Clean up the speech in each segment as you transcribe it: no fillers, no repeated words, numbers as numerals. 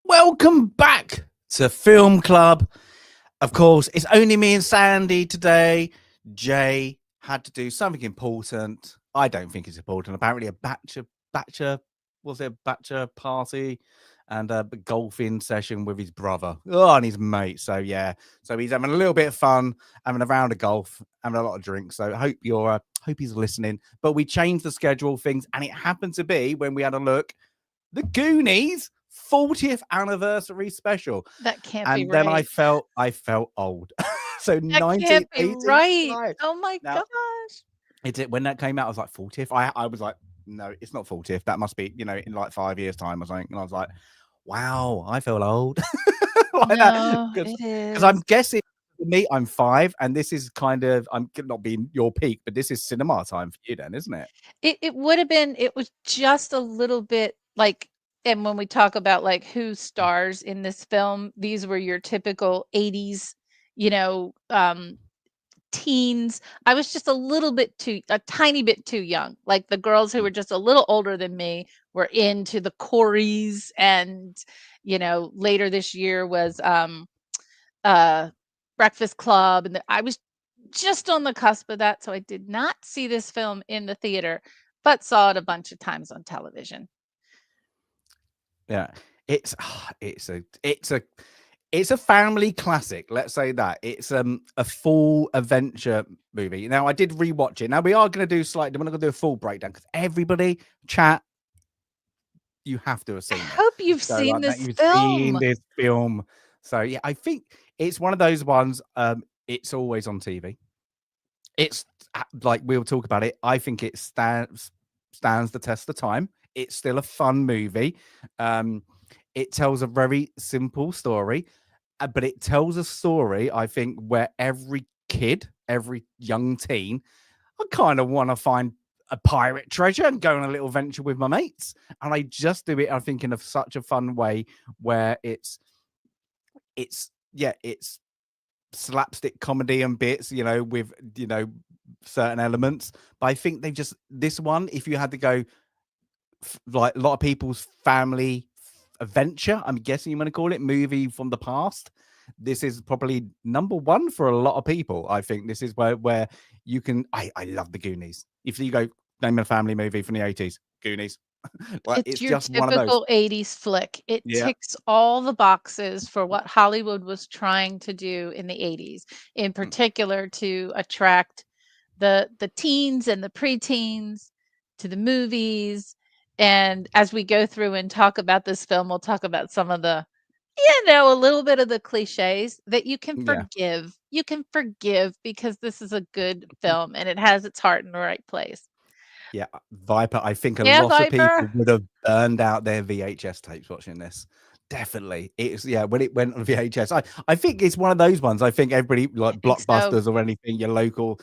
Welcome back to Film Club. Of course, it's only me and Sandy today. Jay had to do something important. I don't think it's important. Apparently, a bachelor party and a golfing session with his brother. Oh, and his mate. So yeah, so he's having a little bit of fun, having a round of golf, having a lot of drinks. So hope he's listening. But we changed the schedule things, and it happened to be when we had a look, the Goonies 40th anniversary special. That can't and be then right. I felt old. So That can't 1980. be right. Oh my gosh. When that came out, I was like 40th. I was like, no, it's not 40th. That must be, in like 5 years time or something. And I was like, wow, I feel old. Like No, that. it Because is. I'm guessing for me, I'm 5, and this is kind of, I'm not being your peak, but this is cinema time for you then, isn't it? It would have been, it was just a little bit like, and when we talk about like who stars in this film, these were your typical 80s, teens. I was just a tiny bit too young. Like the girls who were just a little older than me were into the Coreys, and later this year was Breakfast Club, and I was just on the cusp of that, so I did not see this film in the theater, but saw it a bunch of times on television. Yeah, it's a family classic. Let's say that it's a full adventure movie. Now I did rewatch it. Now we are going to do we're not going to do a full breakdown because everybody chat. You have to have seen it. I hope you've seen like this you've film. seen this film. So yeah, I think it's one of those ones. It's always on TV. It's like we'll talk about it. I think it stands the test of time. It's still a fun movie. It tells a very simple story, but it tells a story, I think, where every kid, every young teen, I kind of want to find a pirate treasure and go on a little venture with my mates. And I just do it, I think, in such a fun way where it's slapstick comedy and bits, with, certain elements. But I think this one, if you had to go like a lot of people's family adventure, I'm guessing you want to call it, movie from the past, this is probably number one for a lot of people. I think this is where you can, I love the Goonies. If you go name a family movie from the 80s, Goonies. It's it's your just one of those. typical 80s flick. It ticks all the boxes for what Hollywood was trying to do in the 80s, in particular to attract the teens and the preteens to the movies. And as we go through and talk about this film, we'll talk about some of the, a little bit of the cliches that you can forgive. You can forgive because this is a good film and it has its heart in the right place. Yeah, Viper, I think a lot of people would have burned out their VHS tapes watching this. Definitely. It's when it went on VHS. I think it's one of those ones. I think everybody like Blockbusters or anything, your local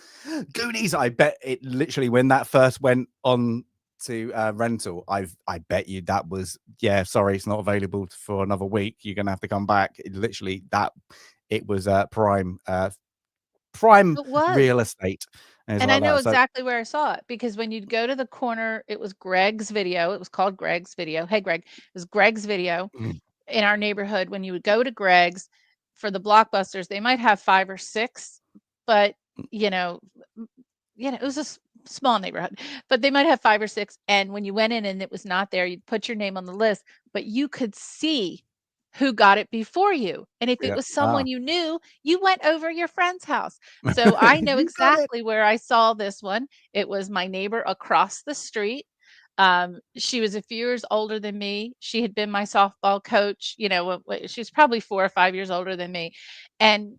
Goonies. I bet it literally when that first went on to rental, I bet you that was sorry, it's not available for another week. You're gonna have to come back. It was prime real estate. And I know exactly where I saw it because when you'd go to the corner, it was Greg's Video. It was called Greg's Video. Hey, Greg, it was Greg's Video in our neighborhood. When you would go to Greg's for the Blockbusters, they might have 5 or 6, but it was a small neighborhood, but they might have 5 or 6. And when you went in and it was not there, you'd put your name on the list, but you could see who got it before you. And if it was someone you knew, you went over your friend's house. So I know exactly where I saw this one. It was my neighbor across the street. She was a few years older than me. She had been my softball coach, you know, she was probably 4 or 5 years older than me, and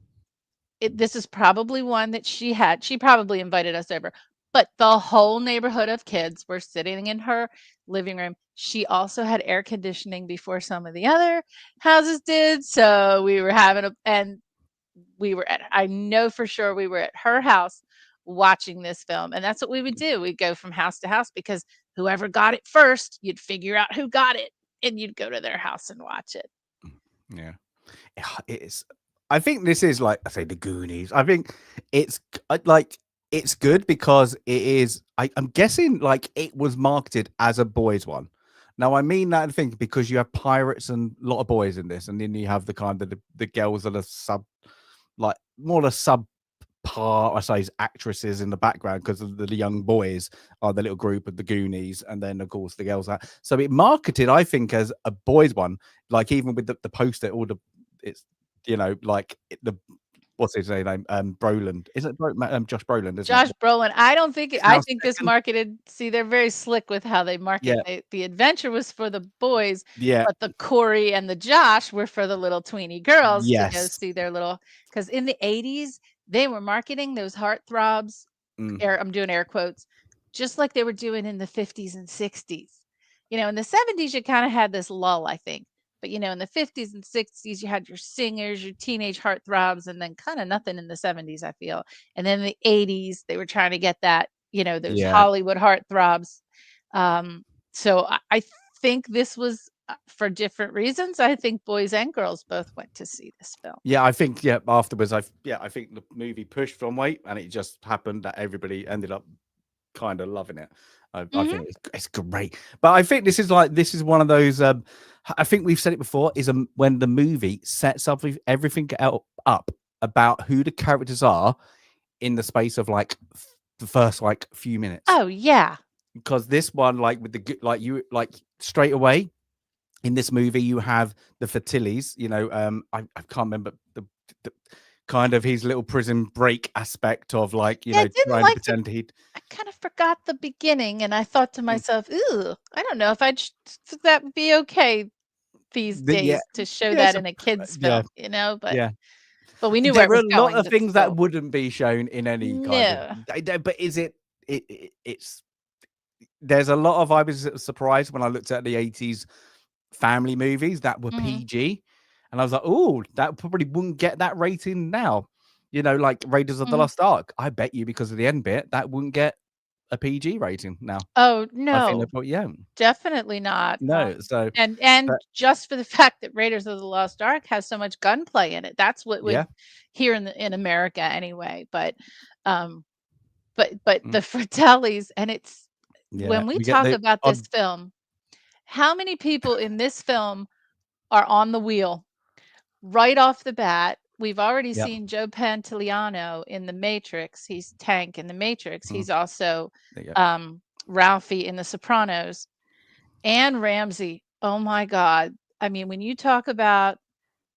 this is probably one that she probably invited us over, but the whole neighborhood of kids were sitting in her living room. She also had air conditioning before some of the other houses did, so we were having we were at I know for sure we were at her house watching this film, and that's what we would do. We'd go from house to house because whoever got it first, you'd figure out who got it, and you'd go to their house and watch it. Yeah. It's I think this is like I say the Goonies. I think it's like it's good because it is. I'm guessing like it was marketed as a boys one. Now I mean that I think because you have pirates and a lot of boys in this, and then you have the kind of the girls that are like more a sub part, I suppose, actresses in the background because the young boys are the little group of the Goonies, and then of course the girls are. So it marketed, I think, as a boys one, like even with the poster, all the it's like the what's his name? Brolin. Is it Josh Brolin, isn't it? Josh Brolin, I don't think It's I now think this second. marketed see, they're very slick with how they market. Yeah, The adventure was for the boys, yeah, but the Corey and the Josh were for the little tweeny girls to go yes. see their little. Because in the '80s, they were marketing those heartthrobs, Mm, I'm doing air quotes, just like they were doing in the '50s and '60s. You know, in the '70s, you kinda had this lull, I think. But, you know, in the '50s and '60s, you had your singers, your teenage heartthrobs, and then kinda nothing in the '70s, I feel. And then the '80s, they were trying to get that, you know, those yeah. Hollywood heartthrobs. So I think this was, for different reasons. I think boys and girls both went to see this film. Yeah, I think afterwards I think the movie pushed from weight and it just happened that everybody ended up kind of loving it. I Mhm. think it's great. But I think this is one of those I think we've said it before is when the movie sets up everything up about who the characters are in the space of like the first like few minutes. Oh, yeah. Because this one like with like you like straight away in this movie you have the Fertilles, I can't remember the kind of his little prison break aspect of like, Yeah, I didn't trying to like the pretend he'd I kind of forgot the beginning, and I thought to mm, myself, "Ooh, I don't know if I'd that would be okay these yeah, days to show yeah, that in a kids yeah, film," you know, yeah. but we knew where There it are was a lot going, of but things that still. wouldn't be shown in any kind of No. I don't but is it's there's a lot of I was surprised when I looked at the 80s family movies that were Mhm, PG, and I was like, "Oh, that probably wouldn't get that rating now." Like Raiders of the mhm. Lost Ark. I bet you because of the end bit, that wouldn't get a PG rating now. Oh, I think they no, probably yeah. definitely not, No, so and but just for the fact that Raiders of the Lost Ark has so much gunplay in it, that's what was yeah, here in America anyway, um, but mm, the Fratellis, and it's yeah, when we we get talk the about this odd film, how many people in this film are on the wheel right off the bat? We've already yeah, seen Joe Pantoliano in The Matrix. He's Tank in The Matrix. mm, He's also there you go. Ralphie in The Sopranos. And Ramsey. Oh my God. I mean, when you talk about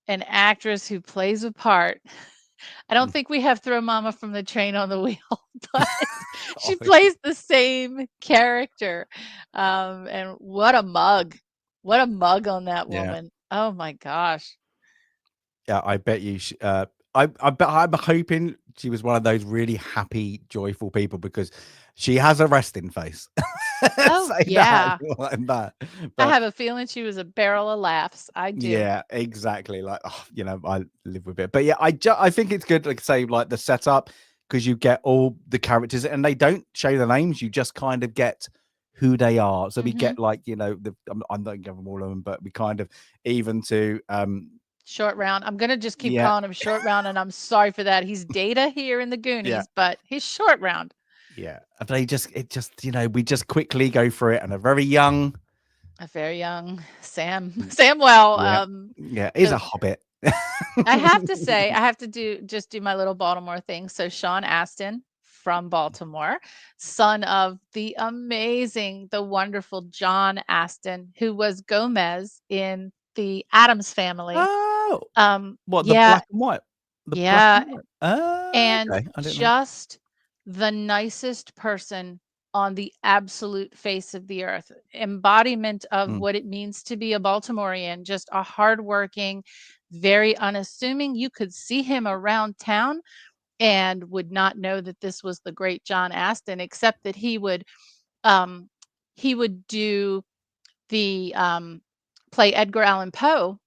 an actress who plays a part, I don't Mm. think we have Throw Mama from the Train on the Wheel, but Oh, she plays the same character. And what a mug. What a mug on that yeah. woman. Oh my gosh. Yeah, I bet you. I bet I'm hoping she was one of those really happy, joyful people because she has a resting face. Oh, Say that yeah. like that, I but have a feeling she was a barrel of laughs. I do. yeah, exactly. Like, I live with it. But yeah, I think it's good, like say, like the setup because you get all the characters and they don't show the names. You just kind of get who they are. So we Mhm. get like I'm not giving all of them, but we kind of even to Short Round. I'm gonna just keep yeah, calling him Short Round, and I'm sorry for that. He's Data here in the yeah. Goonies, but he's Short Round. Yeah, they just we just quickly go through it, and a very young, A very young Sam Samwell. yeah, yeah, is a So hobbit. I have to say, I have to do my little Baltimore thing. So Sean Astin from Baltimore, son of the amazing, the wonderful John Astin, who was Gomez in the Addams Family. Oh, what the Yeah, black and white, the black yeah, and white. Oh, and okay, I didn't know. just the nicest person on the absolute face of the earth, embodiment of Mm. what it means to be a Baltimorean, just a hardworking, very unassuming. You could see him around town and would not know that this was the great John Aston, except that um, he would do the play Edgar Allan Poe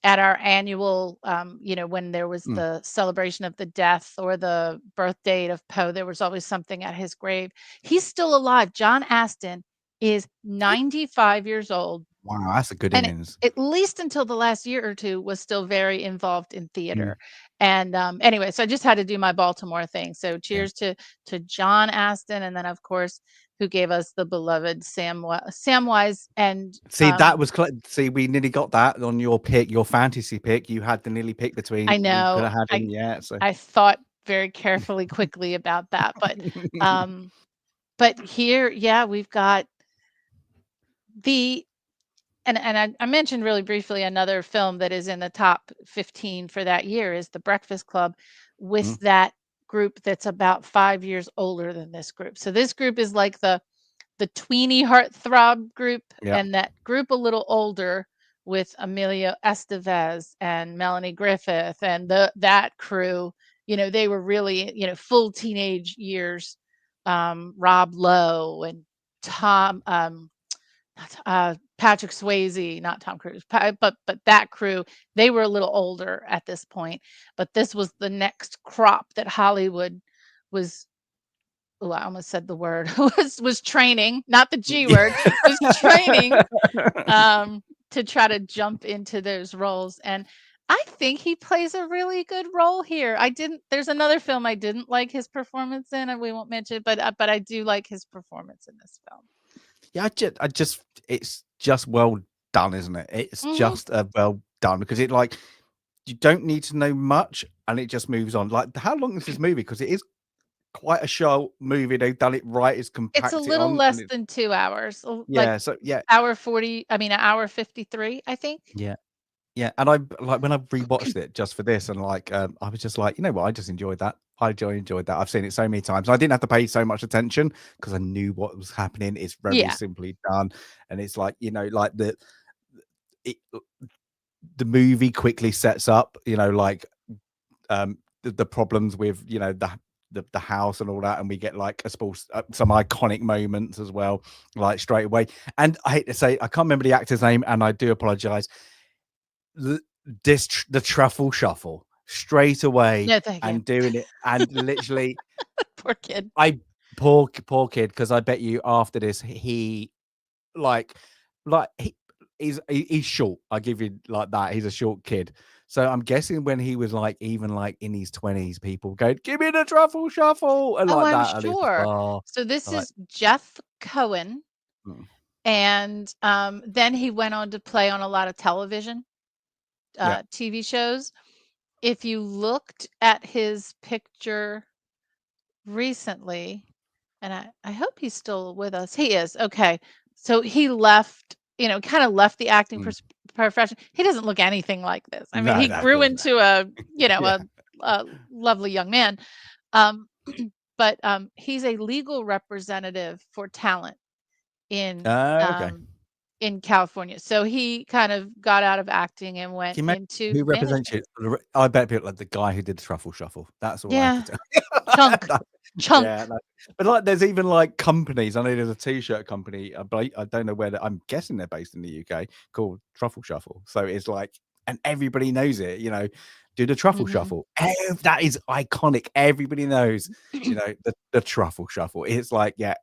at our annual, when there was Mm. the celebration of the death or the birth date of Poe, there was always something at his grave. He's still alive. John Aston is 95 years old, Wow, that's a good and innings. at least until the last year or two was still very involved in Mm. theater. And anyway, so I just had to do my Baltimore thing. So Yeah. cheers to John Aston, and then of course who gave us the beloved Samwise and See, that was see, we nearly got that on your pick, your fantasy pick. You had the nearly pick I between we could know have had I him, yeah. So I thought very carefully, quickly about that, um, but here, yeah, we've got the and I mentioned really briefly another film that is in the top 15 for that year is The Breakfast Club with Mm. that group that's about 5 years older than this group. So this group is like the tweeny heartthrob group, Yeah. and that group a little older with Emilio Estevez and Melanie Griffith and that crew, they were really, full teenage years. Rob Lowe and Tom, Patrick Swayze, not Tom Cruise, but that crew, they were a little older at this point. But this was the next crop that Hollywood was. Oh, I almost said the word was training, not the G word, was training to try to jump into those roles. And I think he plays a really good role here. There's another film I didn't like his performance in, and we won't mention it, but I do like his performance in this film. Yeah, I just it's just well done, isn't it? It's Mhm. just well done because it like you don't need to know much and it just moves on. Like how long is this movie? Because it is quite a short movie. They've done it right, it's It's a compact it little on and less it's than 2 hours, like yeah, so yeah, hour 40, I mean, an hour 53, I think. yeah. Yeah, and I like when I rewatched it just for this, and like I was just like, you know what, I just enjoyed that. Enjoyed that. I've seen it so many times. I didn't have to pay so much attention because I knew what was happening. It's very Yeah. simply done, and it's like like it, the movie quickly sets up, like the problems with the house and all that, and we get like I suppose some iconic moments as well, like straight away. And I hate to say, I can't remember the actor's name, and I do apologize. The truffle shuffle straight away No, thank you. and doing it and literally Poor kid. I poor kid because I bet you after this he like he's short. I give you like that. He's a short kid. So I'm guessing when he was like even like in his 20s, people go, "Give me the truffle shuffle," and Oh, like I'm that. And it's just, sure. oh, So this like is Jeff Cohen, mm, and, then he went on to play on a lot of television, yeah. TV shows. If you looked at his picture recently, and I hope he's still with us. He is, okay. So he left, kinda left the acting Mm. profession. He doesn't look anything like this. I mean, No, he no, of grew course not. into Yeah. a lovely young man. Um, but, he's a legal representative for talent in, Okay. in California. So he kind of got out of acting and went Can you imagine into who represents management. you? I bet people like the guy who did the truffle shuffle. That's all I have to Yeah, tell chunk, you. chunk. Yeah, but like, there's even like companies. I know there's a t-shirt company, but I don't know where. I'm guessing they're based in the UK called Truffle Shuffle. So it's like, and everybody knows it. Do the truffle Mhm. shuffle. That is iconic. Everybody knows. The truffle shuffle. It's like, yeah,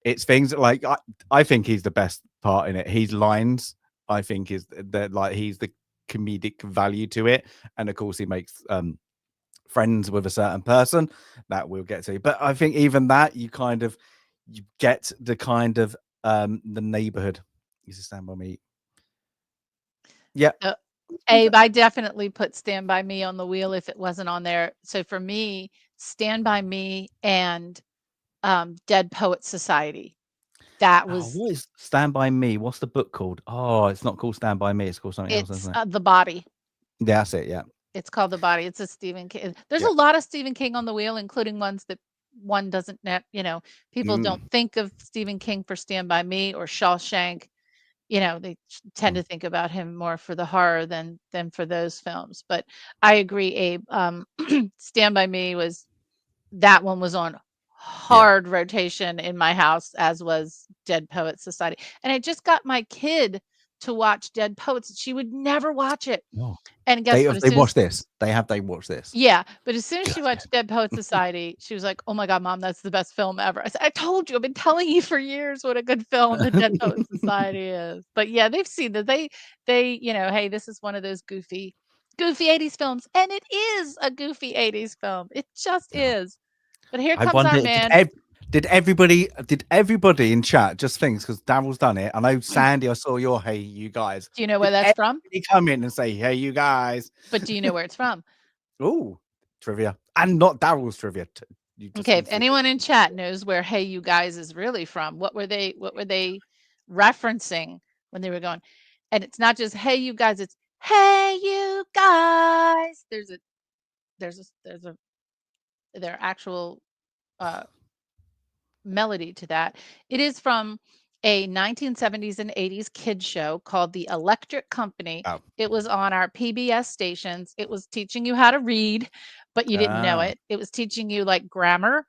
it's things that, like I think he's the best part in it. His lines, I think, is that like he's the comedic value to it, and of course he makes friends with a certain person that we'll get to. But I think even that you get the kind of the neighborhood. You just stand by me. Yeah. Uh, Abe, I definitely put Stand By Me on the wheel if it wasn't on there. So for me, Stand By Me and Dead Poet Society. That Oh, was what is Stand By Me? What's the book called? Oh, it's not called Stand By Me. It's called something else, it's isn't it? The Body. Yeah, that's it. Yeah. It's called The Body. It's a Stephen King. There's Yeah. a lot of Stephen King on the wheel, including ones that one doesn't people Mm, don't think of Stephen King for Stand By Me or Shawshank. They tend mm, to think about him more for the horror than for those films. But I agree, Abe. Stand By Me that one was on yeah. hard rotation in my house, as was Dead Poets Society. And I just got my kid to watch Dead Poets. She would never watch it. Oh. And guess They what? if As they soon as watch this, they watch this. Yeah, but as soon as Good. she watched Dead Poets Society, she was like, "Oh my god, mom, that's the best film ever." I said, "I told you, I've been telling you for years what a good film the Dead Poets Society is." But yeah, they've seen that hey, this is one of those goofy 80s films, and it is a goofy 80s film. It just Oh. is. But here I comes our wonder man. did everybody in chat just thinks because Daryl's done it. I know Sandy, I saw your hey you guys. Do you know where Did that's from? everybody come in and say hey you guys? But do you know where it's from? Oh, trivia. And not Daryl's trivia. You just Okay, if instantly anyone in chat knows where "Hey You Guys" is really from, what were they referencing when they were going? And it's not just "Hey you guys," it's "Hey you guys." There's a their actual uh melody to that. It is from a 1970s and 80s kids show called The Electric Company. oh. It was on our PBS stations. It was teaching you how to read, but you didn't know Ah. it. It was teaching you like grammar,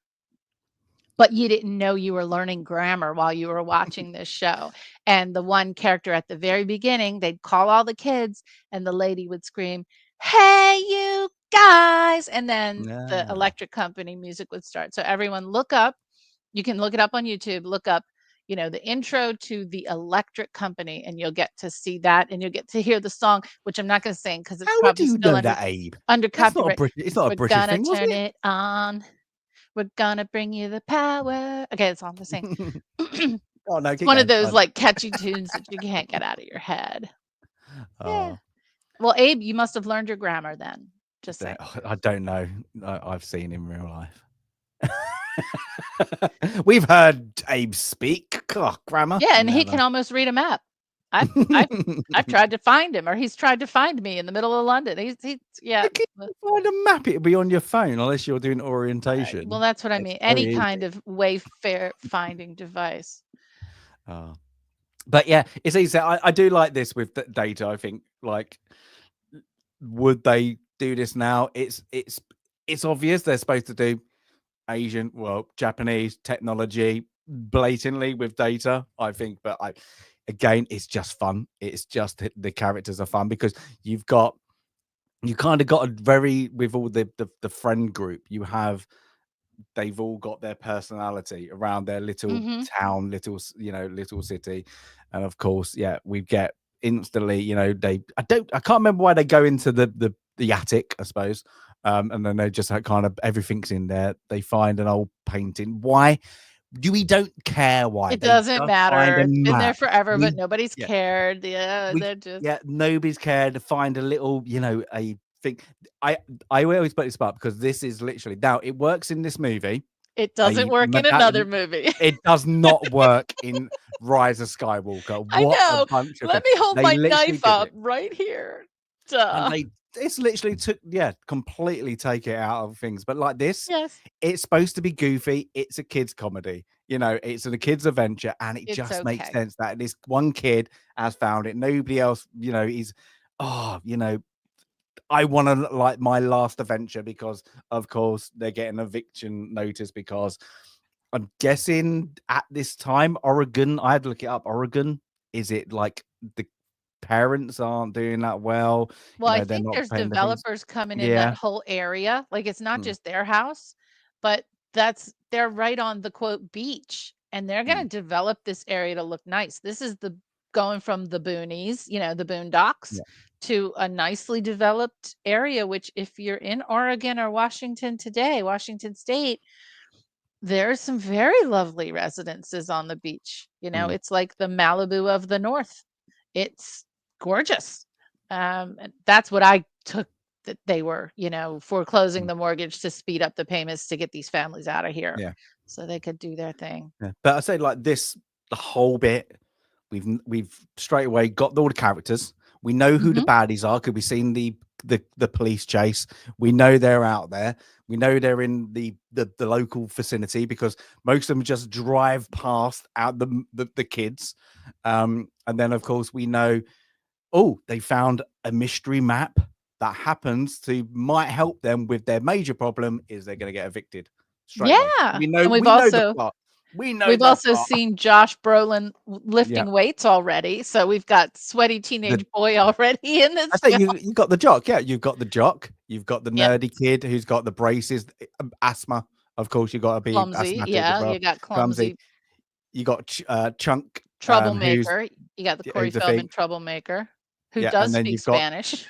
but you didn't know you were learning grammar while you were watching this show. And the one character at the very beginning, they'd call all the kids, and the lady would scream, "Hey, you guys!" And then the Ah. electric company music would start. So everyone look up, you can look it up on YouTube, look up, the intro to the electric company, and you'll get to see that, and you'll get to hear the song, which I'm not going to sing because it's How would probably you still know under that, Abe? under That's not a copyright. British it's not a We're British gonna thing, was turn it on. We're gonna bring you the power. Okay, that's all I'm gonna sing. it? It's Oh no, keep one of going. those like catchy tunes that you can't get out of your head. Yeah. Oh, Well, Abe, you must have learned your grammar then. Just saying. I don't know. I've seen him in real life. We've heard Abe speak. God, grammar. Yeah, and he Never. can almost read a map. I've I've I've tried to find him, or he's tried to find me in the middle of London. He's How yeah. can you find a map? It'll be on your phone unless you're doing Well, orientation. that's what I It's mean. Any very kind easy. of wayfair finding device. Oh. But yeah, it's easy. I do like this with data. I think like would they do this now? It's obvious they're supposed to do Asian, well, Japanese technology blatantly with data, I think. But again, it's just fun. It's just the characters are fun because you've got you kind of got a very with all the friend group you have. They've all got their personality around their little Mhm. town, little city, and of course, yeah, we get instantly. I can't remember why they go into the attic, I suppose, and then they just kind of everything's in there. They find an old painting. Why? We don't care why It they doesn't just find matter. a It's been there map. forever, but We nobody's yeah cared. Yeah, we they're just yeah nobody's cared to find a little a thing. I I always put this up because this is literally now it works in this movie. it doesn't work in another movie. It does not work in Rise of Skywalker. I What a know. bunch of Let them. me hold They my literally knife did up it. right here. And Duh. it's literally took completely take it out of things. But like this, Yes, it's supposed to be goofy. It's a kids comedy. It's a kids adventure, and it it's just makes okay. sense that this one kid has found it. Nobody else, is oh, I want to like my last adventure because of course they're getting eviction notice because I'm guessing at this time, Oregon, I had to look it up. Oregon, is it like the parents aren't doing that well? Well, I They're think not there's paying the things. developers coming in that Yeah. whole area. Like, it's not Mm, just their house, but they're right on the quote beach, and they're gonna mm, develop this area to look nice. This is the going from the boonies, the boondocks, yeah. to a nicely developed area, which if you're in Oregon or Washington today, Washington State, there's some very lovely residences on the beach. Mm, It's like the Malibu of the North. It's gorgeous. And that's what I took that they were, foreclosing mm, the mortgage to speed up the payments to get these families out of here yeah. so they could do their thing. Yeah. But I say like this, the whole bit, we've straight away got all the characters. We know who the Mhm. baddies are because we've seen the police chase. We know they're out there. We know they're in the local vicinity because most of them just drive past out the kids. And then of course we know, oh, they found a mystery map that happens to might help them with their major problem is they're going to get evicted straight away. Yeah, and We know the plot. We know we've the also plot. seen Josh Brolin Yeah. lifting weights already, so we've got sweaty The teenage boy already in I this say film. you got the jock. Yeah, you've got the jock. You've got the Yep, nerdy kid who's got the braces, asthma. Of course, you got to be clumsy. asthmatic as Yeah, well. you got Clumsy. clumsy You got Chunk, troublemaker. You got the Corey who's the Feldman thing. troublemaker, who Yeah, does and then speak you've got Spanish,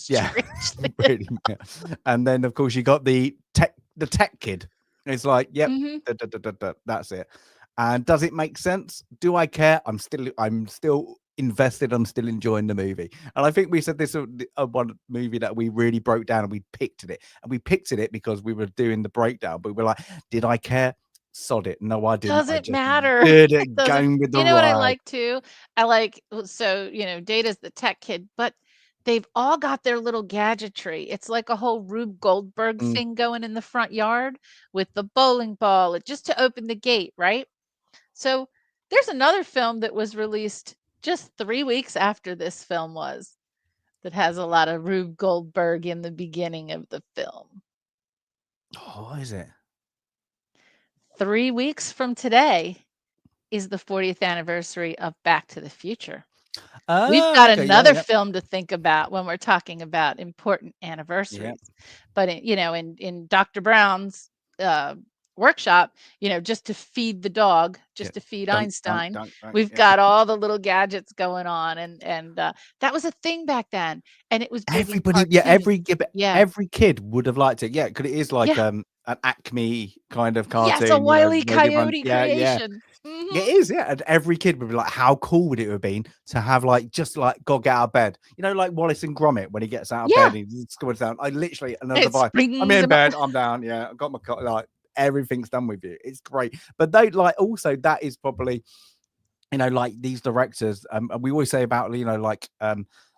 yeah, strangely. pretty much. And then of course you got the tech kid. It's like, yep, Mhm. that's it. And does it make sense? Do I care? I'm still invested. I'm still enjoying the movie. And I think we said this one movie that we really broke down and we picked it. And we picked it because we were doing the breakdown, but we're like, did I care? Sod it. No, I didn't. I Doesn't just matter. did It it doesn't. going with the You know what I ride. like too? I like so, Data's the tech kid, but they've all got their little gadgetry. It's like a whole Rube Goldberg Mm. thing going in the front yard with the bowling ball, just to open the gate, right? So, there's another film that was released just 3 weeks after this film was, that has a lot of Rube Goldberg in the beginning of the film. Oh, what is it? 3 weeks from today is the 40th anniversary of Back to the Future. We've Oh, got okay. Yeah, another yeah. film to think about when we're talking about important Yeah. anniversaries. But in Dr. Brown's uh, workshop, just to feed the dog, Yeah. just to feed Dunk, dunk, Einstein, dunk, dunk. we've Yeah. got all the little gadgets going on, and that was a thing back then, and it was big in Everybody, yeah, cartoons. Yeah, every kid would have liked it. Yeah, because it is like yeah, an Acme kind of yes, a cartoon, Wile E. made everyone. Coyote Yeah, yeah. creation. It Mhm. is, yeah. And every kid would be like, how cool would it have been to have like just like God get out of bed? Like Wallace and Gromit when he gets out of bed Yeah, and he goes down. I literally another it device. I'm springs in him up. bed, I'm down. Yeah, I got my like everything's done with you. It's great. But they like also that is probably like these directors, and we always say about like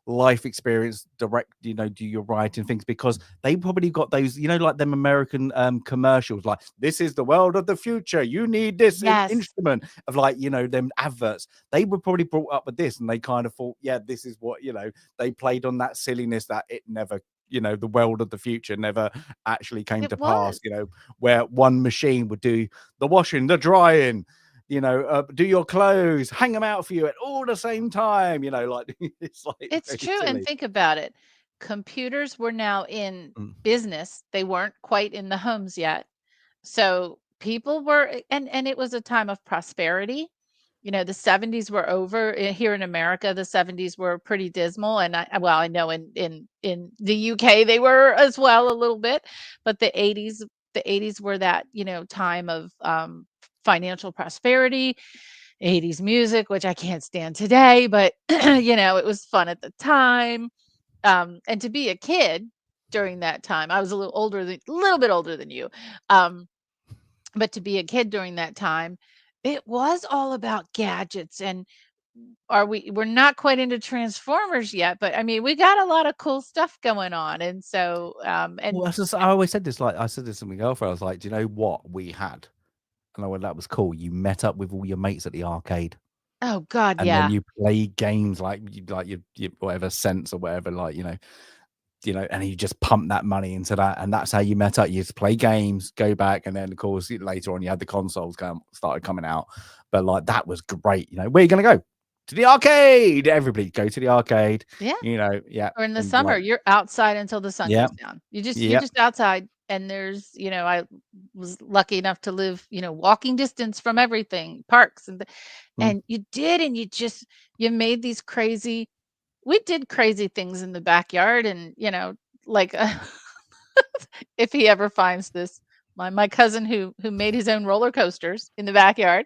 life experience direct, do your writing things because they probably got those, like them American commercials, like this is the world of the future, you need this Yes, instrument of like, them adverts. They were probably brought up with this and they kind of thought, yeah, this is what they played on that silliness that it never, the world of the future never actually came it to pass, was. where one machine would do the washing, the drying, do your clothes, hang them out for you at all the same time, like it's like It's very true, and silly. think about it. Computers were now in Mm. business. They weren't quite in the homes yet. So people were and it was a time of prosperity. The 70s were over. Here in America, the 70s were pretty dismal, and I know in the UK they were as well a little bit, but the 80s were that, time of financial prosperity. 80s music, which I can't stand today, but it was fun at the time. And to be a kid during that time, I was a little bit older than you. Um, but to be a kid during that time, it was all about gadgets. And we're not quite into Transformers yet, but I mean, we got a lot of cool stuff going on. And so, Well, and I always said this, like I said this to my girlfriend. I was like, do you know what we had? And I went, that was cool. You met up with all your mates at the arcade, oh God, and then yeah. you play games like your whatever sense or whatever, like and you just pump that money into that, and that's how you met up. You just play games, go back, and then of course later on you had the consoles started coming out. But like that was great. Where are you gonna go? To the arcade. Everybody go to the arcade. Yeah. Yeah, Or in the and summer, like you're outside until the sun yeah, goes down. You're yeah. just outside, and I was lucky enough to live, walking distance from everything, parks Mm. and you made these crazy we did crazy things in the backyard and, like, if he ever finds this, my cousin who made his own roller coasters in the backyard,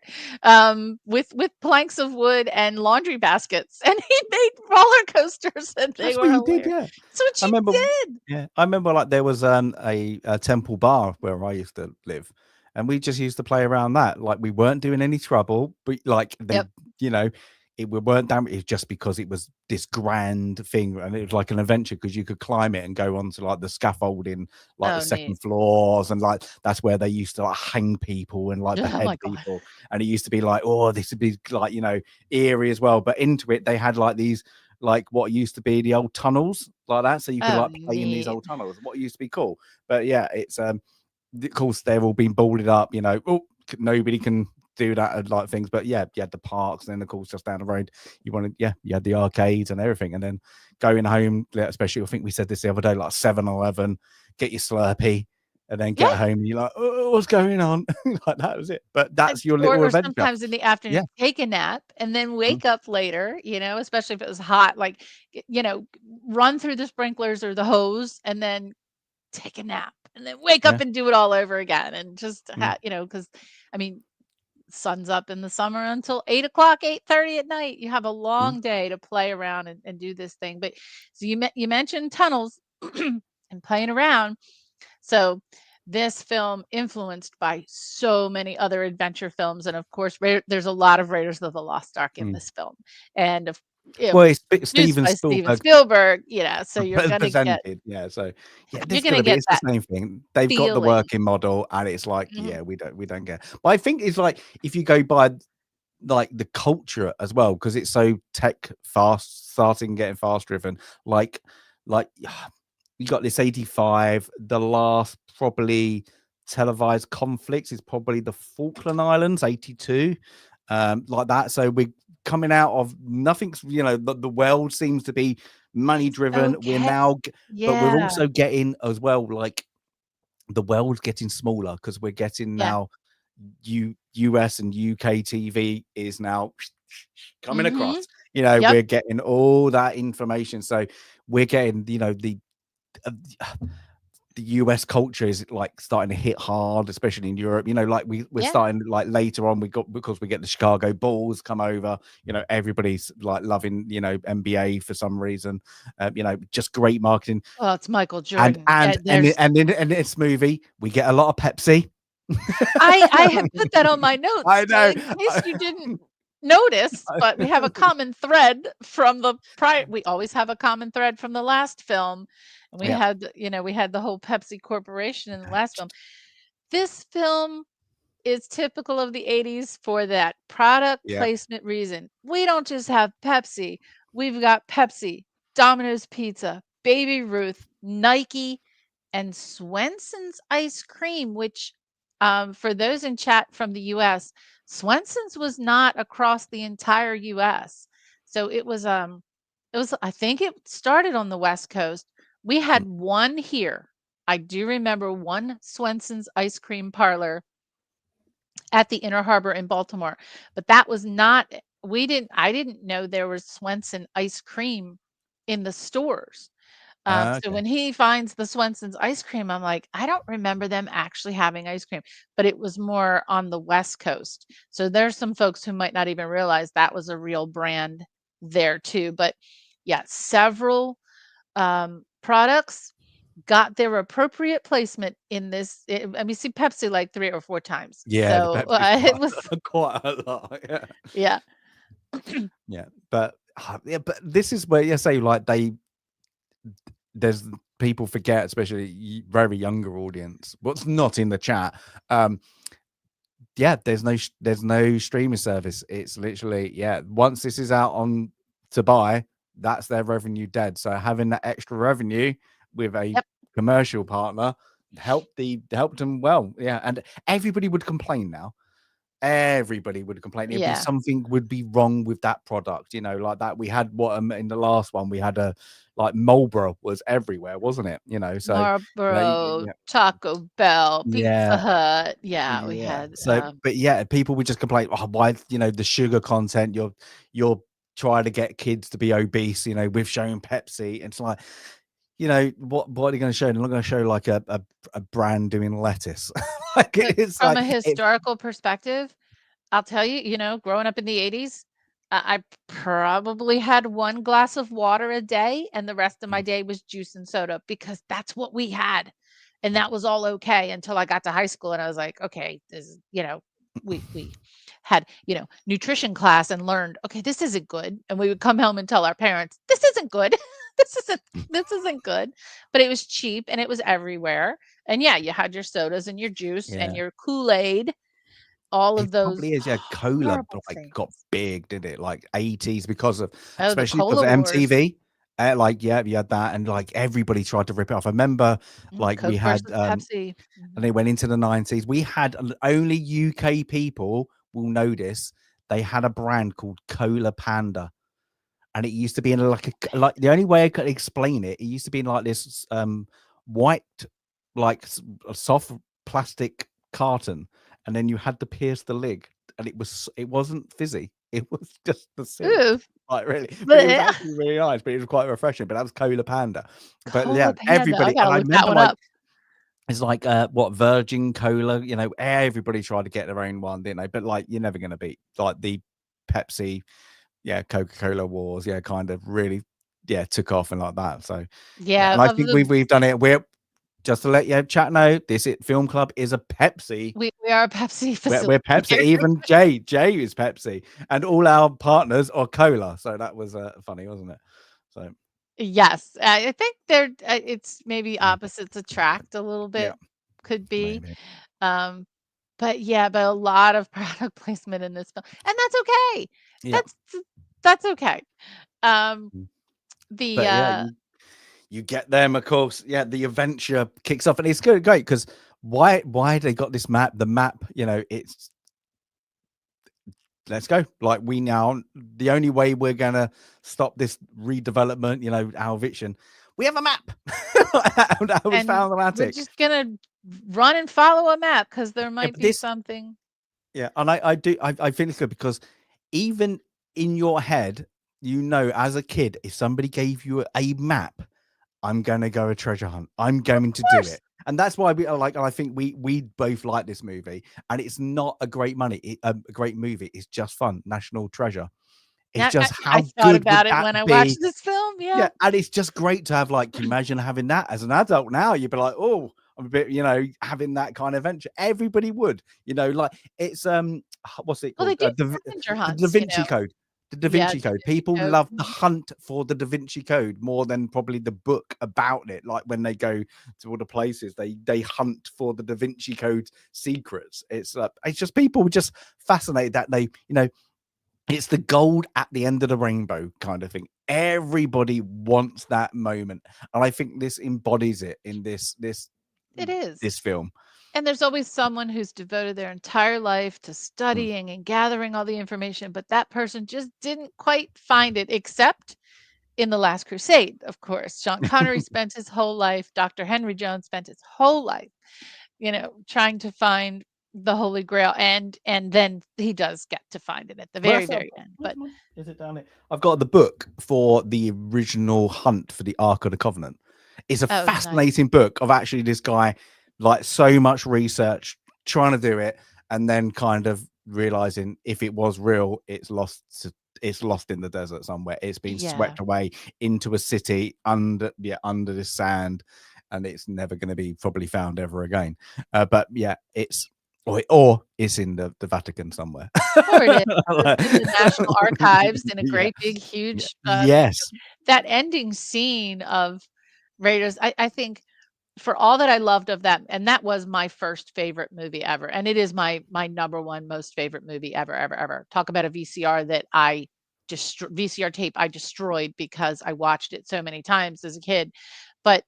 with planks of wood and laundry baskets, and he made roller coasters, and they That's were what you did, hilarious. yeah. That's what I you remember did. yeah, I remember, like, there was, a Temple Bar where I used to live, and we just used to play around that, like, we weren't doing any trouble, but, like, they Yep. you know, we weren't damn. It's just because it was this grand thing, and it was like an adventure because you could climb it and go onto like the scaffolding, like the Oh, neat. second floors, and like that's where they used to like hang people and like Oh behead my god. people. And it used to be like, oh, this would be like eerie as well. But into it, they had like these like what used to be the old tunnels like that, so you could Oh, like play in these neat. old tunnels. What used to be cool, but yeah, it's of course they've all been boarded up. Oh, nobody can do that and like things. But yeah, you had the parks, and then of course just down the road, you had the arcades and everything, and then going home, especially I think we said this the other day, like 7-Eleven, get your Slurpee, and then Yeah. get home and you're like, oh, what's going on? Like that was it. But And that's your or little or adventure. sometimes in the Yeah. afternoon, take a nap and then Mm, wake up later, especially if it was hot, like, run through the sprinklers or the hose and then take a nap and then wake yeah. up and do it all over again and just Mm, because I mean, sun's up in the summer until 8 o'clock, 8:30 at night. You have a mm, long day to play around and do this thing. But so you mentioned tunnels and playing around. So this film influenced by so many other adventure films, and of course, there's a lot of Raiders of the Lost Ark in mm. this film, and it Well, was it's produced Steven by Steven Spielberg Spielberg. So presented, yeah, so yeah, you're there's gonna gonna be get it's the that same thing. They've got the feeling. working model, and it's like, Mhm. yeah, we don't get. But I think it's like if you go by like the culture as well, because it's so tech fast, starting getting fast driven, like you got this 85, the last probably televised conflict is probably the Falkland Islands, 82, like that. So we're coming out of nothing's, the world seems to be money It's driven. We're okay. now, but we're Yeah. also getting as well, like the world's getting smaller because we're getting Yeah. now US and UK TV is now coming Mhm. across. Yep. We're getting all that information. So we're getting, uh, the US culture is like starting to hit hard, especially in Europe. Like we're Yeah. starting like later on, because we get the Chicago Bulls come over, everybody's like loving, NBA for some reason. Just great marketing. Well, it's Michael And Jordan. and And and there's in this movie, we get a lot of Pepsi. I have put that on my notes, I so know. in case you didn't notice, but we have a common thread from the prior we always have a common thread from the last film, and we Yeah, had, we had the whole Pepsi Corporation in the last film. This film is typical of the '80s for that product yeah. placement reason. We don't just have Pepsi, we've got Pepsi, Domino's Pizza, Baby Ruth, Nike, and Swenson's ice cream, which, for those in chat from the US, Swenson's was not across the entire US. So I think it started on the West Coast. We Mm. had one here. I do remember one Swenson's ice cream parlor at the Inner Harbor in Baltimore, but that was not I didn't know there was Swenson ice cream in the stores. So Okay. when he finds the Swenson's ice cream, I'm like, I don't remember them actually having ice cream, but it was more on the West Coast. So there's some folks who might not even realize that was a real brand there too. But yeah, several products got their appropriate placement in this. I mean, see Pepsi like 3 or 4 times. Yeah, the So Pepsi's it quite was, quite a lot, yeah. yeah, Yeah, but, yeah, but this is where you say, like, there's people forget, especially very younger audience, what's not in the chat, yeah, there's no streaming service. It's literally, yeah, once this is out on to buy, that's their revenue dead. So having that extra revenue with a yep, commercial partner helped them well. Yeah, and everybody would complain now. Everybody would complain. It'd be yeah. something would be wrong with that product, like that. We had what in the last one we had a like Marlboro was everywhere, wasn't it? So Marlboro, Taco Bell, Pizza yeah, Hut. Yeah, we yeah. had, So, but yeah, people would just complain, "Oh, why, the sugar content, you're trying to get kids to be obese, with showing Pepsi." It's like, what are you gonna show? They're not gonna show like a brand doing lettuce. Like, look, it's from like a it historical perspective, I'll tell you, growing up in the '80s, I probably had 1 glass of water a day, and the rest of my mm, day was juice and soda because that's what we had, and yeah. that was all okay until I got to high school, and I was like, "Okay, this is," we had, nutrition class and learned, okay, this isn't good. And we would come home and tell our parents, this isn't good. this isn't good. But it was cheap and it was everywhere. And yeah, you had your sodas and your juice and Yeah. your Kool-Aid, all It of those probably is, yeah. Cola, horrible like, things. got big, did it? Like, 80s because of Oh, the especially because Cola of Wars. MTV. Like, yeah, you had that, and, like, everybody tried to rip it off. I remember, like, we Coke had, versus Pepsi. and they went into the 90s. We had only UK people will know this. They had a brand called Cola Panda, and it used to be in like the only way I could explain it, it used to be in like this white, like a soft plastic carton, and then you had to pierce the lid, and it wasn't fizzy. It was just the syrup. Ooh. Like really, but it was Bleh. actually really nice. But it was quite refreshing. But that was Cola Panda. But yeah, Cola Panda. I everybody, gotta and I look that remember one like up. it's like what Virgin Cola, everybody tried to get their own one, didn't they? But like you're never gonna beat like the Pepsi, yeah, Coca-Cola wars, yeah, kind of really, yeah, took off and like that. So yeah, Yeah, and I of think the we've done it. We're just to let you chat know, this film club is a Pepsi. we are a Pepsi We're Pepsi. facilitator. Even Jay is Pepsi, and all our partners are cola. So that was funny, wasn't it? So Yes, I think it's maybe opposites attract a little yeah, bit, could be. maybe. Um, but yeah, but a lot of product placement in this film, and that's okay. Yeah. That's that's okay. Um, the But yeah, you get them, of course. Yeah, the adventure kicks off, and it's great because why they got this map? The map, it's let's go. Like we now, the only way we're gonna stop this redevelopment, our eviction, we have a map. That was and we're fantastic. just gonna run and follow a map because there Yeah, might but be this, something. yeah, and I think it's good because even in your head, as a kid, if somebody gave you a map, I'm gonna go a treasure hunt. I'm going Of to do course. it. And that's why we are like, and I think we both like this movie. And it's not a great a great movie. It's just fun. National Treasure. It's Yeah, just I how thought good would about it that when I watched be? this film. Yeah. Yeah, and it's just great to have like. Can you imagine having that as an adult now? You'd be like, oh, I'm a bit, having that kind of adventure. Everybody would, like it's what's it Well, they called? do scavenger The Da hunts, Vinci Code. The Da Yeah, Vinci Da Code. Vinci People Code. love the Mhm. hunt for the Da Vinci Code more than probably the book about it. Like when they go to all the places, they hunt for the Da Vinci Code secrets. It's just people just fascinated that it's the gold at the end of the rainbow kind of thing. Everybody wants that moment, and I think this embodies it in It is. this film. And there's always someone who's devoted their entire life to Mm. studying and gathering all the information, but that person just didn't quite find it, except in The Last Crusade, of course. Sean Connery spent his whole life, Dr. Henry Jones spent his whole life, trying to find the Holy Grail, and then he does get to find it at the Well, very, that's very end. where's But mine? Is it down here? I've got the book for the original hunt for the Ark of the Covenant. It's a oh, nice. fascinating book of actually this guy, like so much research, trying to do it, and then kind of realizing if it was real, it's lost in the desert somewhere. It's been Yeah. swept away into a city under the sand, and it's never going to be probably found ever again. But yeah, or it's in the Vatican somewhere. Or it is. It's in the National Archives in a Yeah. great big Yeah. huge, Yes. that ending scene of Raiders, I think for all that I loved of that, and that was my first favorite movie ever, and it is my number one most favorite movie ever, ever, ever. Talk about a VCR that VCR tape I destroyed because I watched it so many times as a kid. But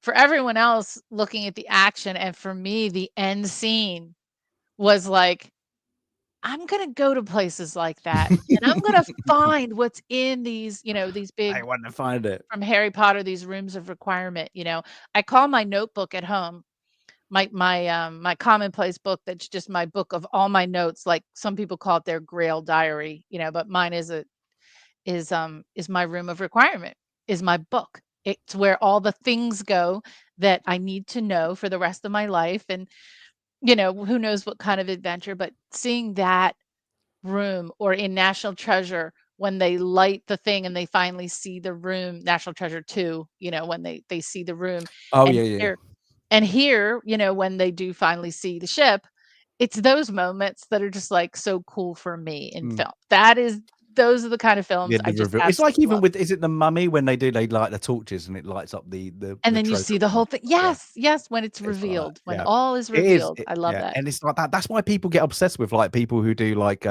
for everyone else looking at the action, and for me, the end scene was like, I'm gonna go to places like that, and I'm gonna find what's in these, these I big, want to find it. from Harry Potter, these rooms of requirement. I call my notebook at home my commonplace book that's just my book of all my notes, like some people call it their Grail diary, but mine is my room of requirement, is my book. It's where all the things go that I need to know for the rest of my life, and, who knows what kind of adventure, but seeing that room, or in National Treasure when they light the thing and they finally see the room, National Treasure 2, when they see the room, Oh and yeah, yeah. here, when they do finally see the ship, it's those moments that are just like so cool for me in Mm. film. Those are the kind of films Yeah, I the just reveal. It's like absolutely even love. with, is it the Mummy when they light the torches and it lights up And the then you trophy see the room? whole thing. Yeah. Yes, yes, when it's It's like that, revealed, when yeah. all is It is, revealed. I love yeah, that. and it's like that. That's why people get obsessed with, like, people who do, like,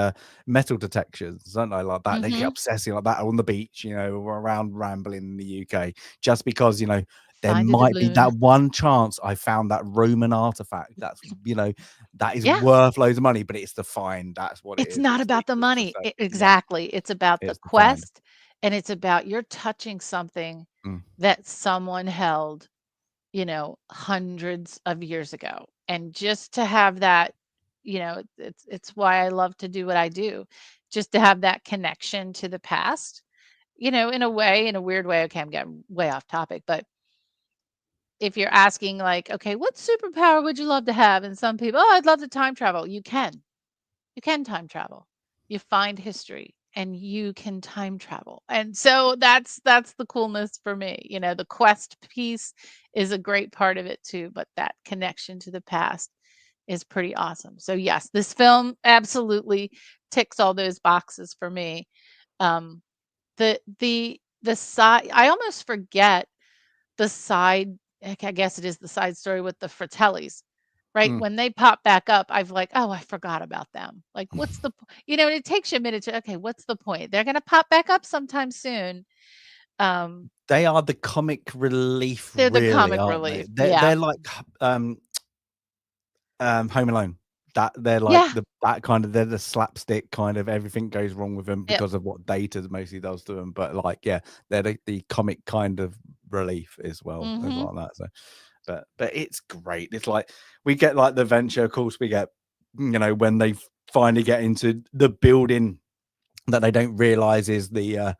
metal detections, don't they? Like that, they get Mhm. obsessing like that on the beach, or around Rambling in the UK, just because, there Find a might be doubloon. that one chance I found that Roman artifact that is Yeah. worth loads of money, but it's the find. That's what it It's is. not about the It's to money. say, yeah, Exactly. It's about the it's the find. quest, and it's about you're touching something Mm, that someone held, hundreds of years ago. And just to have that, it's why I love to do what I do. Just to have that connection to the past, in a way, in a weird way. Okay, I'm getting way off topic, but if you're asking like, okay, what superpower would you love to have? And some people, oh, I'd love to time travel. You can time travel. You find history and you can time travel. And so that's the coolness for me. The quest piece is a great part of it too, but that connection to the past is pretty awesome. So yes, this film absolutely ticks all those boxes for me. Um the side, I almost forget the side, I guess it is the side story with the Fratellis, right? mm. When they pop back up, I've like, "Oh, I forgot about them." Like, what's the po and it takes you a minute to, "Okay, what's the point? They're gonna pop back up sometime soon." Um, They are the comic relief, they're the really, comic aren't they? relief. They're Yeah. like, Home Alone. That they're like Yeah. they're the slapstick kind of, everything goes wrong with them Yep. because of what Data mostly does to them. But like, yeah, they're the comic kind of relief as well, as Mhm. like that. So, but it's great. It's like we get like the adventure. Of course, we get when they finally get into the building that they don't realize is the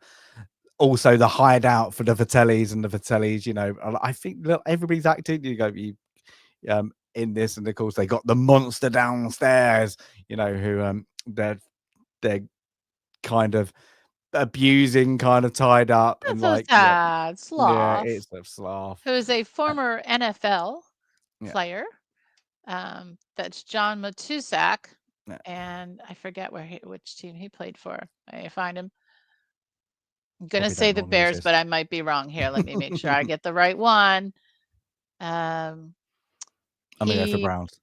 also the hideout for the Vitellis, and the Vitellis. I think that everybody's acting. In this, and of course they got the monster downstairs, who they're kind of abusing, kind of tied up, and That's so like, yeah, sad. yeah, Sloth, it's a sloth. who is a Uh, former NFL yeah, player. That's John Matusak, yeah, and I forget which team he played for. I find him. I'm gonna probably say don't the know who this Bears, is. but I might be wrong here. Let me make sure I get the right one. Um, I'm gonna go for he Browns.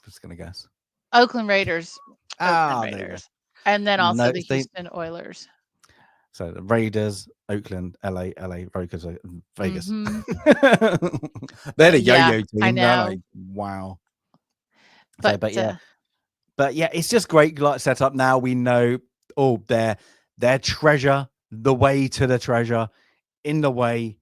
Just gonna guess. Oakland Raiders, Oakland There you go. Raiders, and then No, also the it's the Houston Oilers. so the Raiders, Oakland, LA, Rokers, Vegas. Mhm. They're the Yeah, yo-yo I team, aren't know, they? Wow. So, but, but yeah, it's just great, like, setup. Now we know, oh, their treasure, the way to the treasure, in the way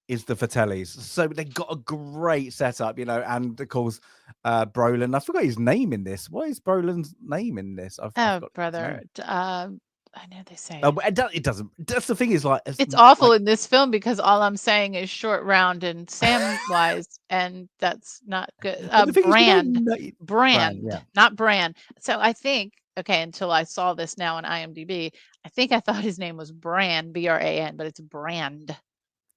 is the Fratellis. So they got a great setup, and of course, Brolin. I forgot his name in this. What is Brolin's name in this? I oh, forgot his brother, name. I know they say it. But it doesn't. That's the thing, is like, it's It's awful like, in this film because all I'm saying is short, round, and Samwise, and that's not good. but the thing is, we don't Brand, know Brand. brand, Yeah, not brand. So I think, okay, until I saw this now on IMDb, I think I thought his name was Brand, Bran, but it's Brand.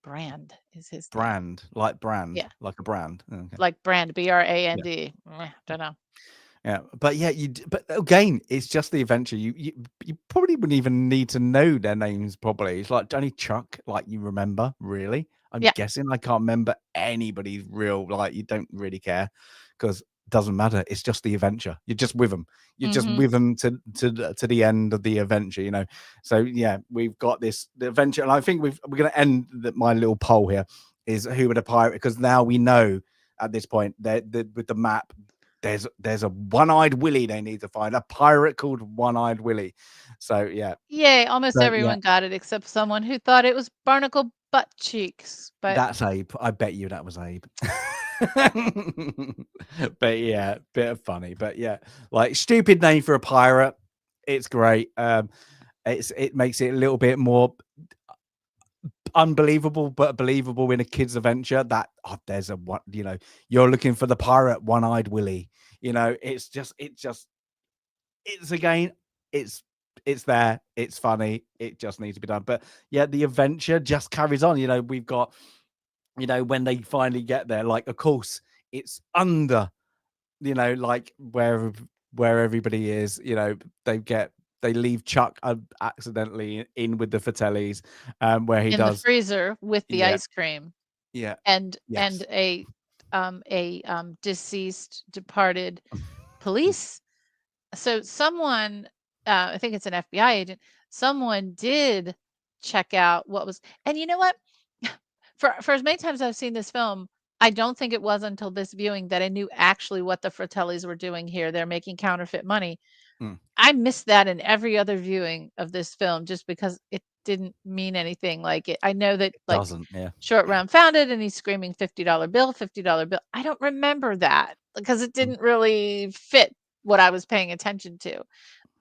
Brand is his name. brand, Yeah, like a brand. Okay. like Brand, Yeah. Brand. Don't know. Yeah, but yeah, but again, it's just the adventure. You probably wouldn't even need to know their names. Probably it's like only Chuck, like, you remember. Really, I'm Yeah. guessing. I can't remember anybody's real. Like, you don't really care, because it doesn't matter. It's just the adventure. You're just with them. You're just Hmm. with them to the end of the adventure. So yeah, we've got the adventure, and I think we're going to end my little poll here is who would a pirate, because now we know at this point that with the map, there's a one-eyed Willie they need to find, a pirate called One-Eyed Willie. So yeah, Yay, almost so yeah, everyone got it except someone who thought it was Barnacle Butt Cheeks, but that's Abe. I bet you that was Abe. But yeah, bit of funny, but yeah, like, stupid name for a pirate. It's great. It makes it a little bit more unbelievable, but believable in a kid's adventure. That, there's a what, you're looking for the pirate One-Eyed Willie. It's again, it's it's there, it's funny, it just needs to be done. But yeah, the adventure just carries on. We've got, when they finally get there, like, of course, it's under like where everybody is, they leave Chuck accidentally in with the Fratellis, where he in the does. freezer with the Yeah, ice cream yeah, and yes. deceased departed police. So someone, I think it's an FBI agent, someone did check out what was, and you know what? For as many times I've seen this film, I don't think it was until this viewing that I knew actually what the Fratellis were doing here. They're making counterfeit money. Mm, I missed that in every other viewing of this film just because it didn't mean anything like it. I know that it like doesn't, yeah. Short Round found it and he's screaming $50 bill, $50 bill. I don't remember that because it Mm. didn't really fit what I was paying attention to.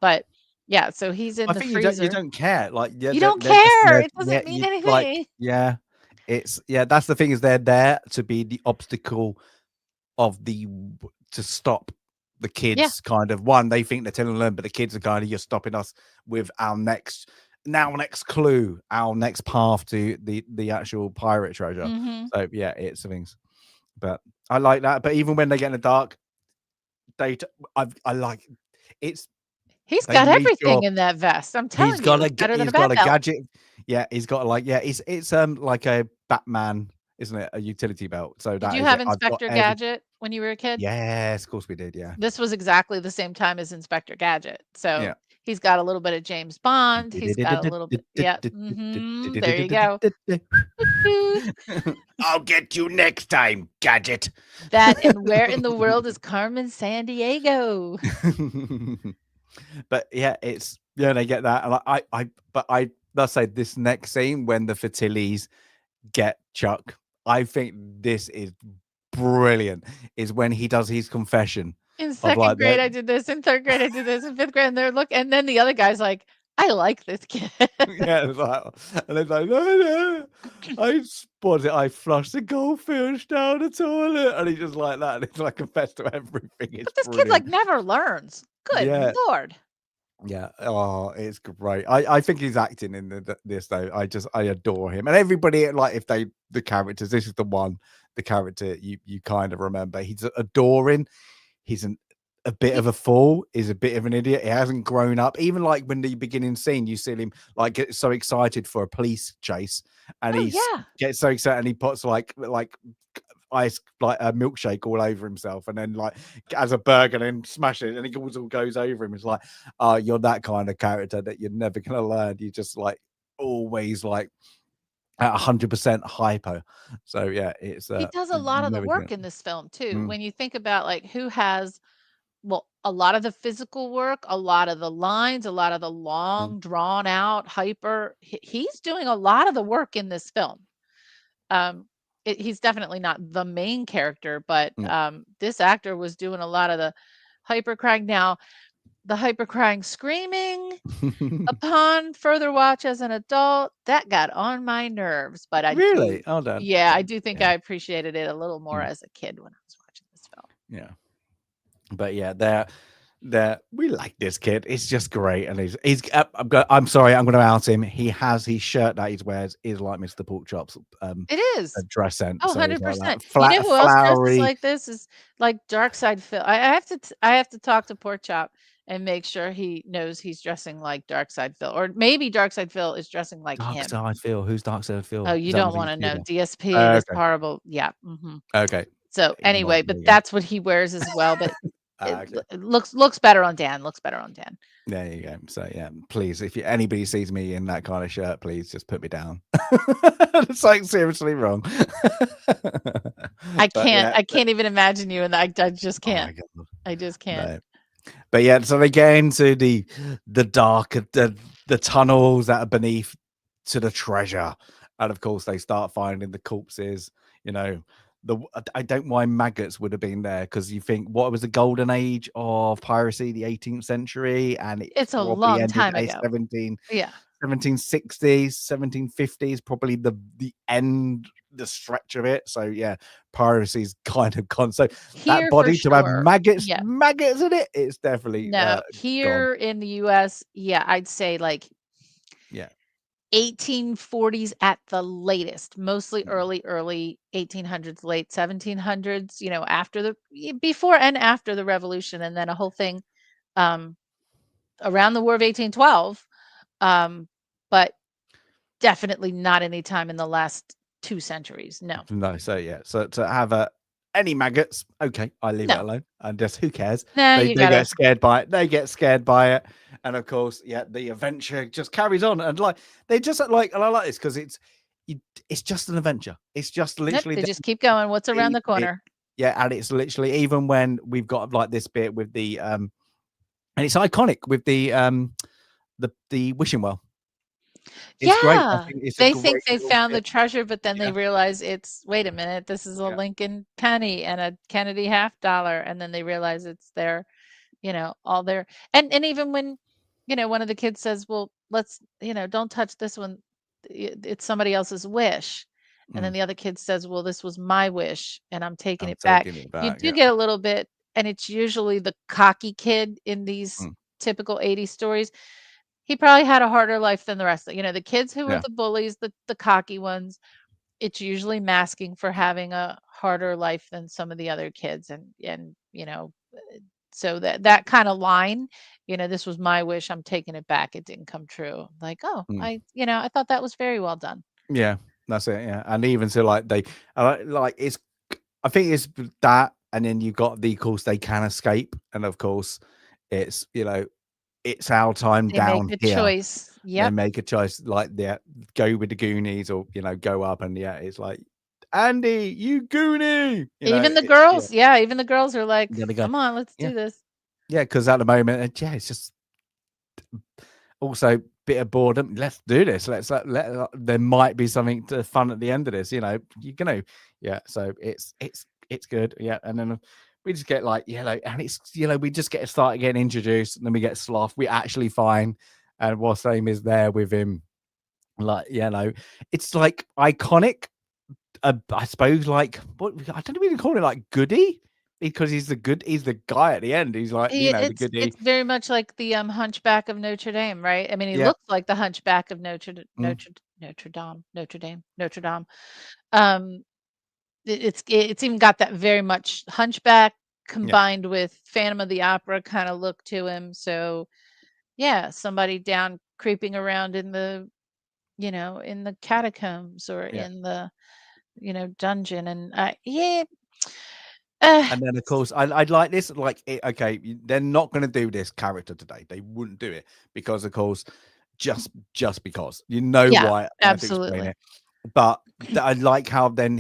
But yeah, so he's in I the think you freezer. don't care, like, yeah, You don't they're just care. there, It yeah, doesn't mean you like, anything. yeah, that's the thing, is they're there to be the obstacle of to stop the Yeah. kids. Kind of, one, they think they're telling them, but the kids are kind of, you're stopping us with our next clue, our next path to the actual pirate treasure. Mhm. So yeah, it's things. But I like that. But even when they get in the dark, I like it's He's they got make everything sure in that vest. I'm telling you, it's better than a he's got bat a belt. gadget. Yeah, he's got like, yeah, it's like a Batman, isn't it? A utility belt. So Did that you is have it. I've got Inspector every. Gadget when you were a kid? Yes, of course we did. Yeah, This was exactly the same time as Inspector Gadget. yeah. So, he's got a little bit of James Bond, he's got a little bit, yeah, mhm, there you go. Toot toot. I'll get you next time, gadget. That and where in the world is Carmen Sandiego? But yeah, they get that, and but I let's say this next scene when the Fratellis get Chuck, I think this is brilliant. Is when he does his confession In of like 2nd grade, I did this, in 3rd grade, I did this, in 5th grade, and they're and then the other guy's like, "I like this kid." yeah, it's like, and it's like, no, no, I spotted it. I flushed the goldfish down the toilet, and he's just like that, and it's like confessed to everything. It's But this kid, like, brilliant. never learns. Good Yeah, lord. yeah. Oh, it's great. I think he's acting in this though. I adore him, and everybody, like, if the characters, this is the character you kind of remember. He's adoring. He's a bit He of a fool. He's a bit of an idiot. He hasn't grown up. Even like when the beginning scene, you see him like get so excited for a police chase, and Oh, he yeah. gets so excited, and he puts like ice, like a milkshake all over himself, and then like as a burger and then smash it, and it all goes over him. It's like, oh, you're that kind of character that you're never gonna learn. You just like always like at 100% hyper. So yeah, it's He does a you lot of the never get. work in this film too. Mm, When you think about, like, who has well, a lot of the physical work, a lot of the lines, a lot of the mm, long, drawn out, hyper he's doing a lot of the work in this film. Um, he's definitely not the main character, but, mm. this actor was doing a lot of the hyper crying. Now, the hyper crying screaming upon further watch as an adult, that got on my nerves, but I Really? do Oh, done. yeah, I Done. do think Yeah. I appreciated it a little more Mm, as a kid when I was watching this film. yeah. But yeah, they're we like this kid. It's just great, and I'm sorry, I'm going to out him. He has his shirt that he wears is like Mr. Porkchop's It is. dress sense. Oh, So it's like that 100%. You know flat, who else dresses flowery. like this? Is like Darkside Phil. I have to talk to Pork Chop and make sure he knows he's dressing like Darkside Phil, or maybe Darkside Phil is dressing like Dark him. Side Phil. Who's Dark Side Oh, Phil? Is you that don't Mr. wanna know. Cuba? DSP, this Okay. horrible yeah, mhm. Okay. So, Well, anyway, there but you go. that's what he wears as well, but Okay. it looks better on Dan, looks better on Dan. There you go. So yeah, please, if anybody sees me in that kind of shirt, please just put me down. It's like seriously wrong. But yeah, I can't even imagine you, and I just oh can't. my god, I just can't. no. But yeah, so they get into the dark, the tunnels that are beneath to the treasure, and of course they start finding the corpses. You know, I don't mind maggots would have been there, because you think, what was the golden age of piracy, the 18th century, and it's It's a probably long ended time a ago. Yeah. 1760s, 1750s, probably the end, the stretch of it. So yeah, piracy's kind of gone. So that Here for body to have sure. Yeah. maggots in it, it's definitely No, gone. here in the US, yeah, I'd say, like, Yeah. 1840s at the latest, mostly early 1800s, late 1700s, after before and after the revolution, and then a whole thing um, around the War of 1812, but definitely not any time in the last 2 centuries. No. No, so yeah, so to have any maggots, okay, I leave it No. alone, and just who cares? No, They you they gotta get scared by it. They get scared by it, and of course, yeah, the adventure just carries on, and like they just like, and I like this because it's just an adventure. It's just Nope, literally they just keep going. What's around the it, corner? yeah, and it's literally even when we've got like this bit with the and it's iconic with the wishing well. It's great. I Yeah. think it's a They think great they little found the bit. treasure, but then they Yeah, realize wait a minute, this is a yeah, Lincoln penny and a Kennedy half dollar, and then they realize it's their, all their and even when, one of the kids says, "Well, let's, don't touch this one. It's somebody else's wish." And then mm, the other kid says, "Well, this was my wish and I'm taking I'm it back." taking it You back. do Yeah, get a little bit, and it's usually the cocky kid in these mm, typical 80s stories. He probably had a harder life than the rest of, the kids who were yeah. the bullies, the cocky ones. It's usually masking for having a harder life than some of the other kids, and so that kind of line, this was my wish, I'm taking it back, it didn't come true. Like, oh, Mm. I thought that was very well done. Yeah, that's it. Yeah, and even so, like they, like it's. I think it's that, and then you've got the of course they can escape, and of course, it's it's our time They make down a here. choice. They Yep. make a choice like yeah, go with the Goonies or go up, and yeah, it's like Andy, you Goonie, Even the it's yeah, girls, yeah, even the girls are like, yeah, they go come on, let's yeah, do this. yeah, because at the moment, yeah, it's just also bit of boredom. Let's do this. Let's there might be something to fun at the end of this. You're gonna yeah. So it's good. Yeah, and then we just get like and it's we just get started getting introduced, and then we get Sloth. We actually find, and what's name is there with him. Like it's like iconic. I suppose like what I don't even call it like Goody because he's the guy at the end. He's like the It's Goody. very much like the, Hunchback of Notre Dame, right? I mean, he Yeah. looks like the Hunchback of Mm, Notre Dame. Um, it's even got that very much Hunchback yeah. combined with Phantom of the Opera kinda look to him, so, yeah, somebody down creeping around in in the catacombs or Yeah. in the, dungeon, and yeah, uh, And then, of course, I'd like this, like, okay, they're not going to do this character today. They wouldn't do it because, of course, just because yeah, why I have to explain absolutely. it. But I like how then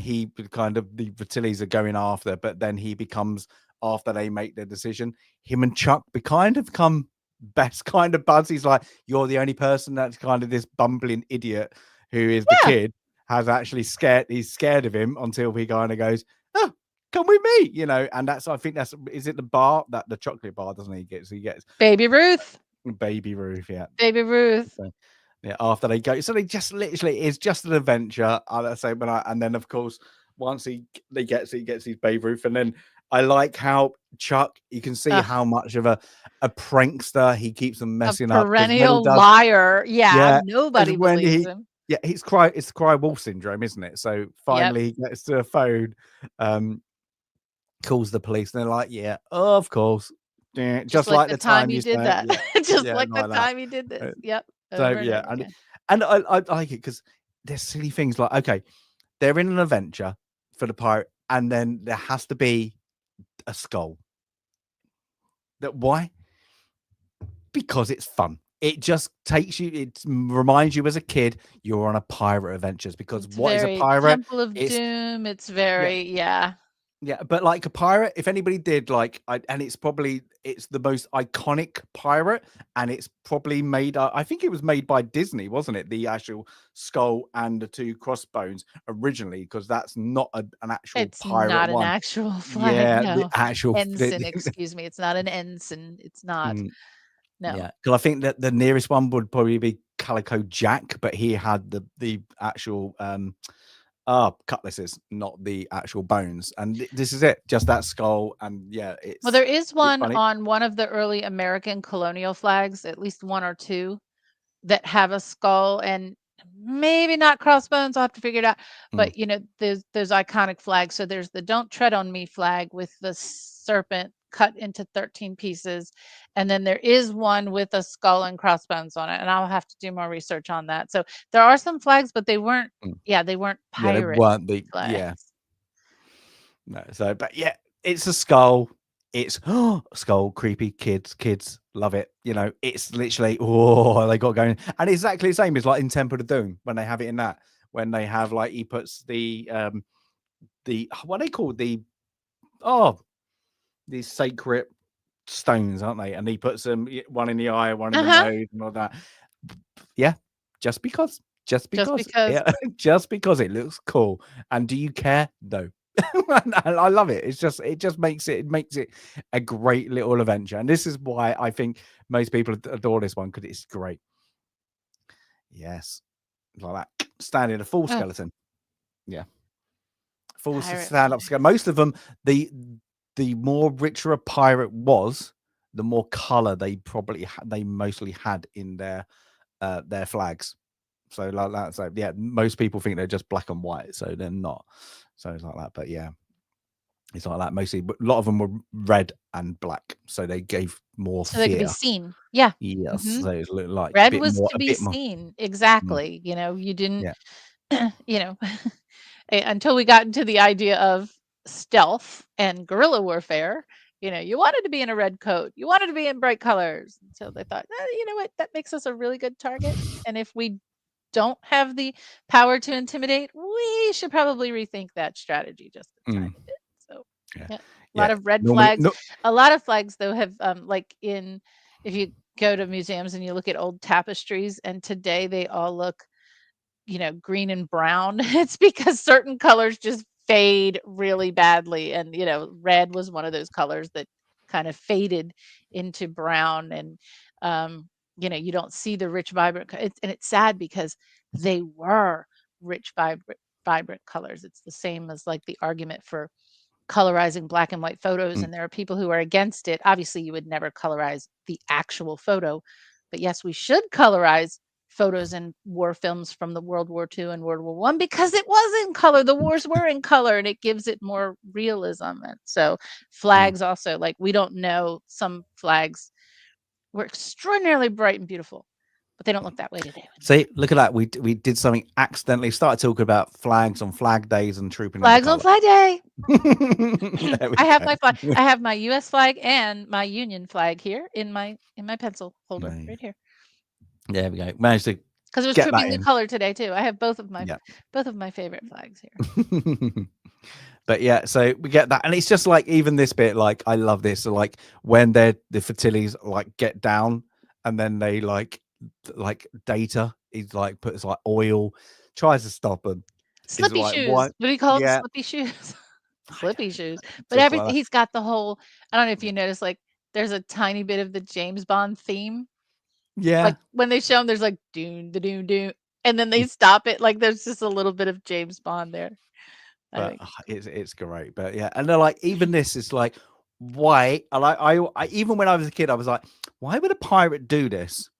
kind of the Vertillis are going after, but then he becomes after they make their decision. Him and Chuck be kind of become best kind of buds. He's like, you're the only person that's kind of this bumbling idiot who is the Yeah, kid has actually scared. He's scared of him until he kind of goes, oh, come with me, and that's I think that's is it the bar that the chocolate bar doesn't he gets Baby Ruth, Baby Ruth, yeah. Baby Ruth. So, yeah, after they go, so they just literally it's just an adventure. I say and then of course once he gets his Babe Ruth, and then I like how Chuck you can see Ugh, how much of a prankster he keeps them a messing up because when he perennial does, liar. Yeah, yeah, because nobody when believes he him. yeah, it's cry wolf syndrome, isn't it? So Yep. finally he gets to a phone, um, calls the police, and they're like, yeah, of course, yeah, Just just like like the the time time you you did spent, that. yeah, Just yeah, like the like that. time you did this. Uh, Yep, So over and yeah, over again. and I like it because there's silly things like okay, they're in an adventure for the pirate, and then there has to be a skull. That why? Because it's fun. It just takes you. It reminds you as a kid you're on a pirate adventures. Because It's what is a very pirate? Temple of It's Doom, it's yeah, very yeah. yeah, but like a pirate, if anybody did like, and it's the most iconic pirate, and it's probably made. I think it was made by Disney, wasn't it? The actual skull and the two crossbones originally, because that's not an actual It's pirate not an one. actual flag, Yeah, the no. actual. Ensign, excuse me, it's not an ensign, it's not. Mm, No. yeah, because I think that the nearest one would probably be Calico Jack, but he had the actual cutlasses, not the actual bones. And this is it, just that skull. And yeah, Well, there it's is pretty one funny. on one of the early American colonial flags, at least 1 or 2, that have a skull, and maybe not crossbones, I'll have to figure it out, Mm, but, those iconic flags. So there's the "Don't Tread on Me" flag with the serpent cut into 13 pieces, and then there is one with a skull and crossbones on it, and I'll have to do more research on that. So there are some flags, but mm. they weren't Yeah, they pirate weren't the flags. yeah. No, so but yeah, it's a skull. It's skull, creepy kids love it. It's literally they got going, and exactly the same as like in Temple of Doom when they have it in that when they have like he puts the what are they called oh these sacred stones, aren't they? And he puts them one in the eye, one in the Uh-huh. nose, and all that. Yeah, just because, just Just because, because. yeah, just because it looks cool. And do you care? No. And I love it. It just makes it a great little adventure. And this is why I think most people adore this one because it's great. Yes, like that. Standing a full Oh, skeleton. Yeah, full pirate stand up skeleton. flags. Most of them, the more richer a pirate was, the more color they mostly had in their flags. So like that. So yeah, most people think they're just black and white, so they're not. So it's like that. But yeah, it's like that mostly. But a lot of them were red and black, so they gave more So they could be fear. seen. Yeah. Yes, Mhm. so it's like Red was a to be bit more. seen. Mm, Exactly. You didn't, yeah. you know, until we got into the idea of stealth and guerrilla warfare, you wanted to be in a red coat. You wanted to be in bright colors. So they thought, you know what? That makes us a really good target. And if we don't have the power to intimidate, we should probably rethink that strategy just a Mm, tiny bit. So, yeah. yeah, a lot Yeah. of red Normally, flags. no. A lot of flags, though, have like if you go to museums and you look at old tapestries, and today they all look green and brown. It's because certain colors just fade really badly. And, red was one of those colors that kind of faded into brown. And, you don't see the rich, vibrant, and it's sad because they were rich, vibrant colors. It's the same as like the argument for colorizing black and white photos, Mm, and there are people who are against it. Obviously, you would never colorize the actual photo, but yes, we should colorize photos and war films from the World War II and World War One because it was in color. The mm, wars were in color, and it gives it more realism. And so, mm. flags also, like, we don't know, some flags were extraordinarily bright and beautiful, but they don't look that way today when you see See, look at that. We did something accidentally. Started talking about flags on flag days and trooping under flags on color. Flag Day. There we I have my flag. go. I have my US flag and my Union flag here in my pencil holder There right here there we go. Managed to because it was get that Trooping the in. Color today too. I have both of my Yeah. favorite flags here. But yeah, so we get that, and it's just like even this bit, like I love this. So like when the Fertillis like get down, and then they like Data, he's like puts like oil, tries to stop them. Is Slippy like shoes. what? What do you call them? Yeah, Slippy shoes. I Slippy shoes. But just like that. he's got the whole. I don't know if Yeah, you notice, like, there's a tiny bit of the James Bond theme. yeah. Like when they show him, there's like doon the doon doon, and then they stop it. Like there's just a little bit of James Bond there. I But think. it's great. But yeah, and they're like even this is like why? I even when I was a kid, I was like, why would a pirate do this?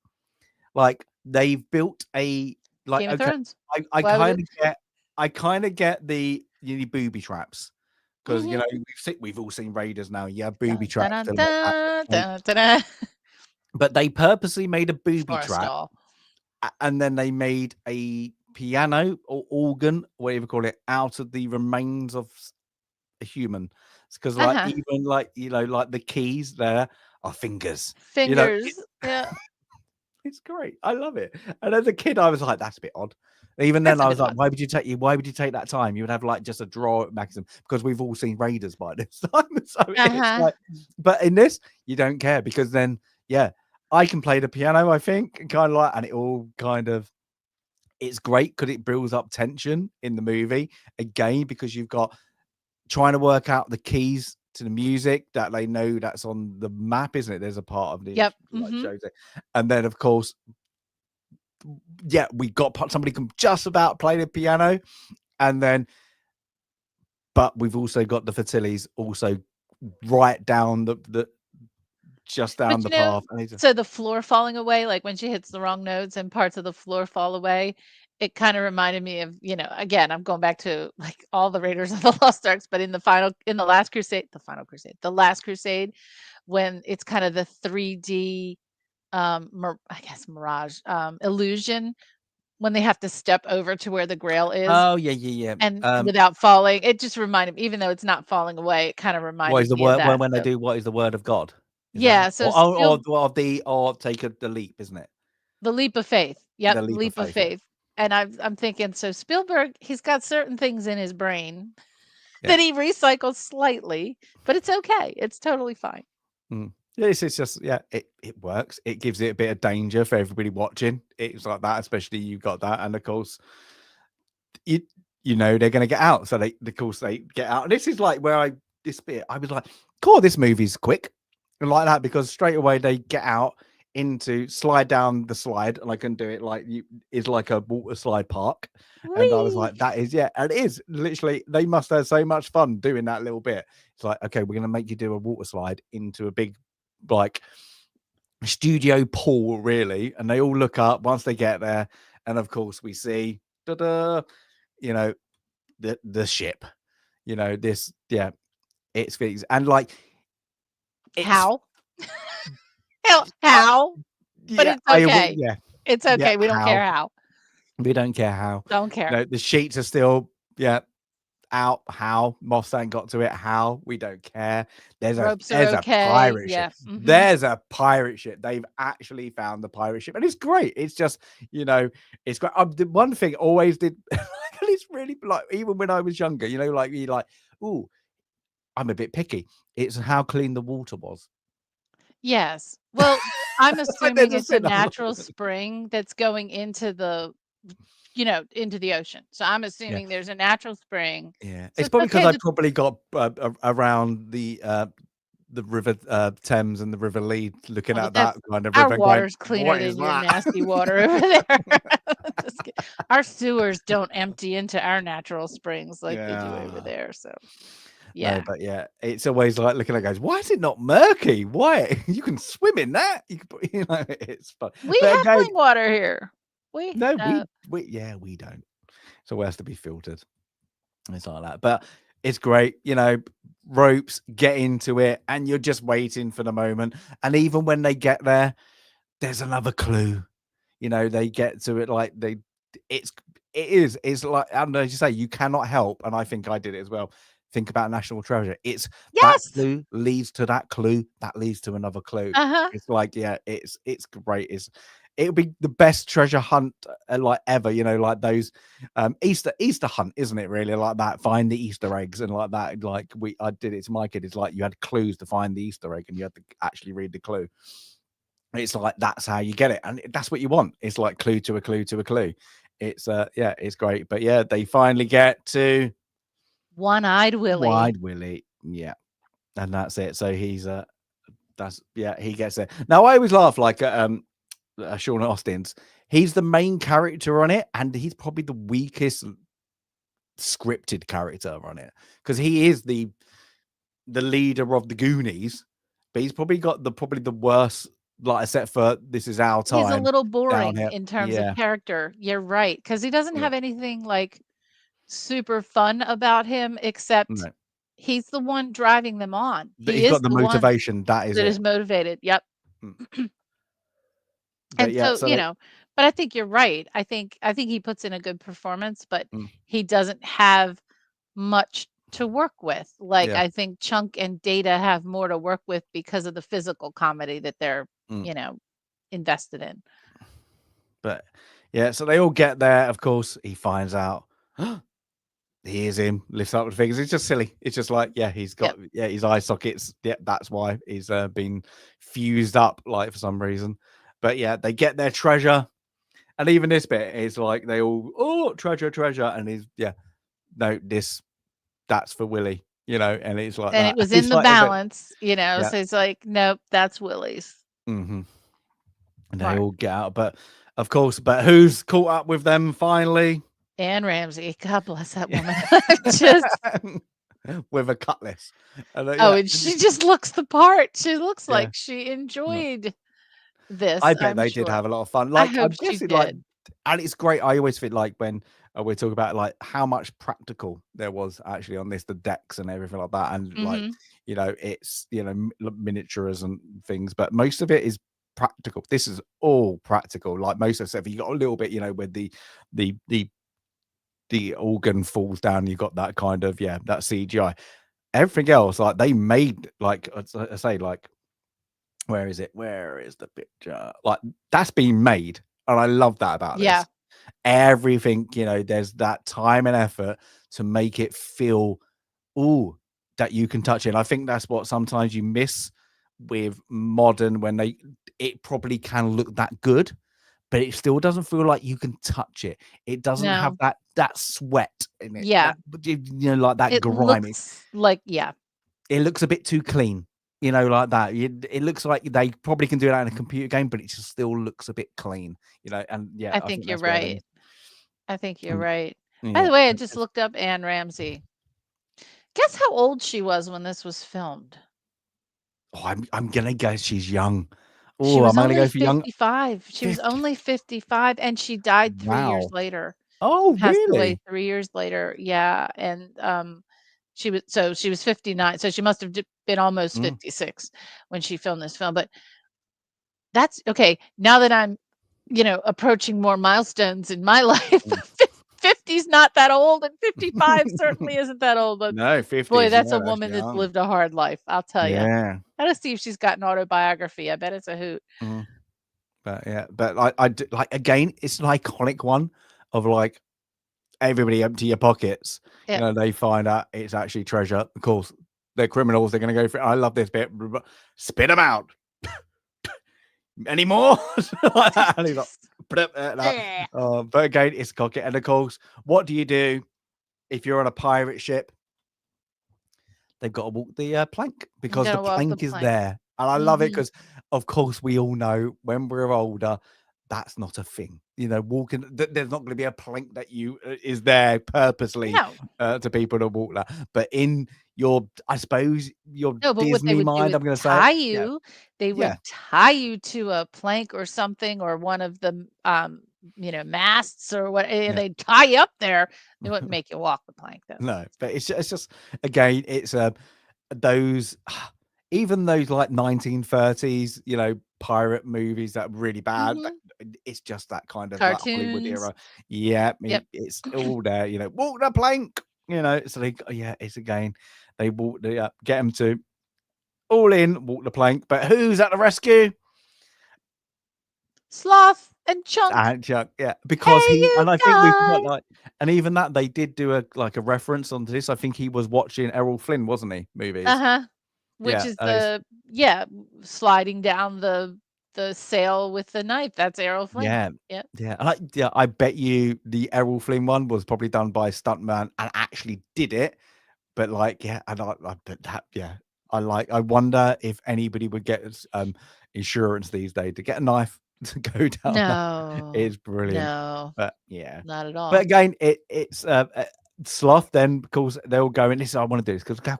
Like they've built a like Game of okay, Thrones. I Why would kind it? of get the booby traps because Mhm. we've all seen Raiders now. Yeah, booby Dun, traps dun, to like dun, like, dun, dun, dun. but they purposely made a booby trap Forrestal. and then they made a piano or organ, whatever you call it, out of the remains of a human. Because like Uh-huh. even like like the keys there are fingers. You know, Fingers. Yeah, it's great. I love it. And as a kid, I was like, "That's a bit odd." Even then, that's a I bit was like, odd. Why would you take that time? You would have like just a drawer maximum because we've all seen Raiders by this time." So it's Uh-huh. like, but in this, you don't care because then, yeah, I can play the piano. I think kind of like, and it all kind of it's great because it builds up tension in the movie again because you've got trying to work out the keys to the music that they know that's on the map, isn't it? There's a part of the Yep. like Mhm. shows it, and then of course yeah, we got somebody can just about play the piano, and then, but we've also got the Fertillis also right down the just But, down the path, and he's so the floor falling away, like when she hits the wrong notes and parts of the floor fall away, it kind of reminded me of, again, I'm going back to like all the Raiders of the Lost Arks, but in the Last Crusade, the Last Crusade, when it's kind of the 3D, I guess mirage, illusion, when they have to step over to where the Grail is Oh, yeah, yeah, and yeah. without falling, it just reminded me, even though it's not falling away, it kind of What is reminded the me of word that. when they So do what is the word of God? Is that it? yeah, so Or take the leap, isn't it? the leap of faith. Yep, The leap of leap of faith, yeah. faith. And I'm thinking, so Spielberg, he's got certain things in his brain Yeah. that he recycles slightly, but it's okay. It's totally fine. Mm. Yeah, it's just it works. It gives it a bit of danger for everybody watching. It's like that, especially you got that, and of course, you you know they're gonna get out. So of course they get out. And this is like where this bit I was like, cool, this movie's quick and like that because straight away they get out into slide down the slide and I can do it like you is like a water slide park. And I was Whee! like, that is and it is literally they must have so much fun doing that little bit. It's like, okay, we're gonna make you do a water slide into a big like studio pool, really. And they all look up once they get there, and of course we see da-da, you know, the ship, this, it's things and like it's How? How? But yeah, it's I will, okay. It's yeah, okay. We don't how care how. we don't care how, Don't care. the sheets are still out, how Moss ain't got to it, how we don't care. Ropes are There's a okay. pirate ship. Yeah. Mhm. There's a pirate ship. They've actually found the pirate ship, and it's great. It's just it's great. The one thing always did, and it's really like even when I was younger, like you like, oh, I'm a bit picky. It's how clean the water was. Yes. Well, I'm Like there's assuming a it's a scene. natural spring that's going into the ocean. So I'm Yeah, assuming there's a natural spring. yeah. So It's it's probably because okay I that probably got around the river Thames and the River Lee, looking oh, at but that that's kind of our river, and going, water's cleaner "What is than your that?" nasty water over there. Just kid Our sewers don't empty into our natural springs like they do over Yeah. there. So No, yeah. but yeah, it's always like looking at it goes, "Why is it not murky? Why you can swim in that? You can put, it's fun." We But have again, clean water here. We no, we don't. So it has to be filtered. It's like that. But it's great, ropes, get into it, and you're just waiting for the moment. And even when they get there, there's another clue. They get to it like it's it's like I don't know, as you say, you cannot help, and I think I did it as well. Think about national treasure. It's that Yes. clue leads to that clue, that leads to another clue. Uh-huh. It's like, yeah, it's great. It'll be the best treasure hunt like ever, like those Easter hunt, isn't it? Really, like that, find the Easter eggs and like that. Like I did it to my kid. It's like you had clues to find the Easter egg, and you had to actually read the clue. It's like that's how you get it, and that's what you want. It's like clue to a clue to a clue. It's it's great. But yeah, they finally get to One-eyed Willie. Wide Willie. Yeah, and that's it. So he's he gets it. Now I always laugh like Sean Austin's. He's the main character on it, and he's probably the weakest scripted character on it because he is the leader of the Goonies, but he's probably got probably the worst. Like I said, for This Is Our He's a Time little down boring here. in terms of Yeah, character. You're right, because he doesn't yeah. have anything, like, super fun about him except No, he's the one driving them on. but He he's is got the the one motivation. That is that is it. motivated. Yep. Mm. But And yeah, so, so they, but I think you're right. I think he puts in a good performance, but mm, he doesn't have much to work with. Like, yeah, I think Chunk and Data have more to work with because of the physical comedy that they're, mm. you know, invested in. But yeah, so they all get there. Of course, he finds out. Here's him, lifts up the fingers. It's just silly. It's just like, yeah, he's Yep. got his eye sockets. Yeah, that's why he's been fused up, like for some reason. But yeah, they get their treasure, and even this bit is like they all treasure, treasure, and he's no, that's for Willie, and it's like And it that. was in It's the like a bit, balance, yeah. so it's like, "Nope, that's Willie's." hmm And they Smart. all get out, but of course, but who's caught up with them finally? Anne Ramsey, God bless that Yeah. woman. Just With a cutlass. And oh, yeah, and she just looks the part. She looks yeah. like she No. enjoyed this, I bet I'm they did sure. have a lot of fun. I Like, hope I'm she guessing, like, did. and it's great. I always feel like when we talk about like how much practical there was actually on this, the decks and everything like that, and like Mhm. it's miniatures and things, but most of it is practical. This is all practical. Like most of the stuff, you got a little bit, with the the the organ falls down. You got that kind of that CGI. Everything else, like they made, like I say, like where is it? Where is the picture? Like that's been made, and I love that about Yeah. this. Everything, there's that time and effort to make it feel, ooh, that you can touch it. And I think that's what sometimes you miss with modern when it probably can look that good, but it still doesn't feel like you can touch it. It doesn't have No. that sweat in it. Yeah. That like that It grime. looks like yeah. It looks a bit too clean, like that. It looks like they probably can do that in a computer game, but it just still looks a bit clean, and yeah, I I think think you're that's where it right. is. I think you're Mm, right. By yeah. the way, I just looked up Anne Ramsey. Guess how old she was when this was filmed? Oh, I'm gonna guess she's young. She Oh, was am I gonna only go for young? 55. She was 50. only 55 and she died 3 years Wow. later. Oh, Passed away really? 3 years later. Yeah, and, she was 59, so she must have been almost Mm. 56 when she filmed this film, but that's okay, now that I'm, approaching more milestones in my life, Mm. 50's not that old, and 55 certainly isn't that old, but No, boy, 50s, that's a yeah, that's woman that's young. lived a hard life, I'll tell you. Yeah. Gotta see if she's got an autobiography, I bet it's a hoot. Mm. But yeah, but I d like, again, it's an iconic one of, like, everybody empty your pockets. Yep. They find out it's actually treasure. Of course, they're criminals, they're gonna go for it. I love this bit. Spit them out. Any more? Like that, and he's like, Just "Blip," but again, it's cocky. And of course, what do you do if you're on a pirate ship? They've got to walk the plank You because the gotta walk the plank is plank. there. And I love it Mhm. because, of course, we all know when we're older, that's not a thing. Walking, there's not going to be a plank that is there purposely No. to people to walk that. But in your, I suppose, your No, but what they Disney would do mind, is I'm going to say it. tie Yeah. you. They Yeah. would tie you to a plank or something or one of the, masts or what and Yeah. they'd tie you up there. They wouldn't make you walk the plank, though. No, but it's just again, it's those even those like 1930s, pirate movies that are really bad. Mhm. It's just that kind of like Hollywood Cartoons. era. Yeah, Yep. it's all there. Walk the plank. So yeah, it's again they walk get them to all in, walk the plank. But who's at the rescue? Sloth and Chunk. And Chuck, yeah, because "Hey, he you and I think we forgot guys." like, and even that they did do a reference onto this. I think he was watching Errol Flynn, wasn't he? Movies. Uh-huh. Which Yeah, is and it's sliding down the sail with the knife. That's Errol Flynn. yeah, Yep. yeah, and I bet you the Errol Flynn one was probably done by a stuntman and actually did it. But like, yeah, and but that, yeah, I wonder if anybody would get insurance these days to get a knife to go down that. No. It's brilliant. No. But yeah, Not at but all. again, it's sloth. Then because they'll go and this. I want to do this because look how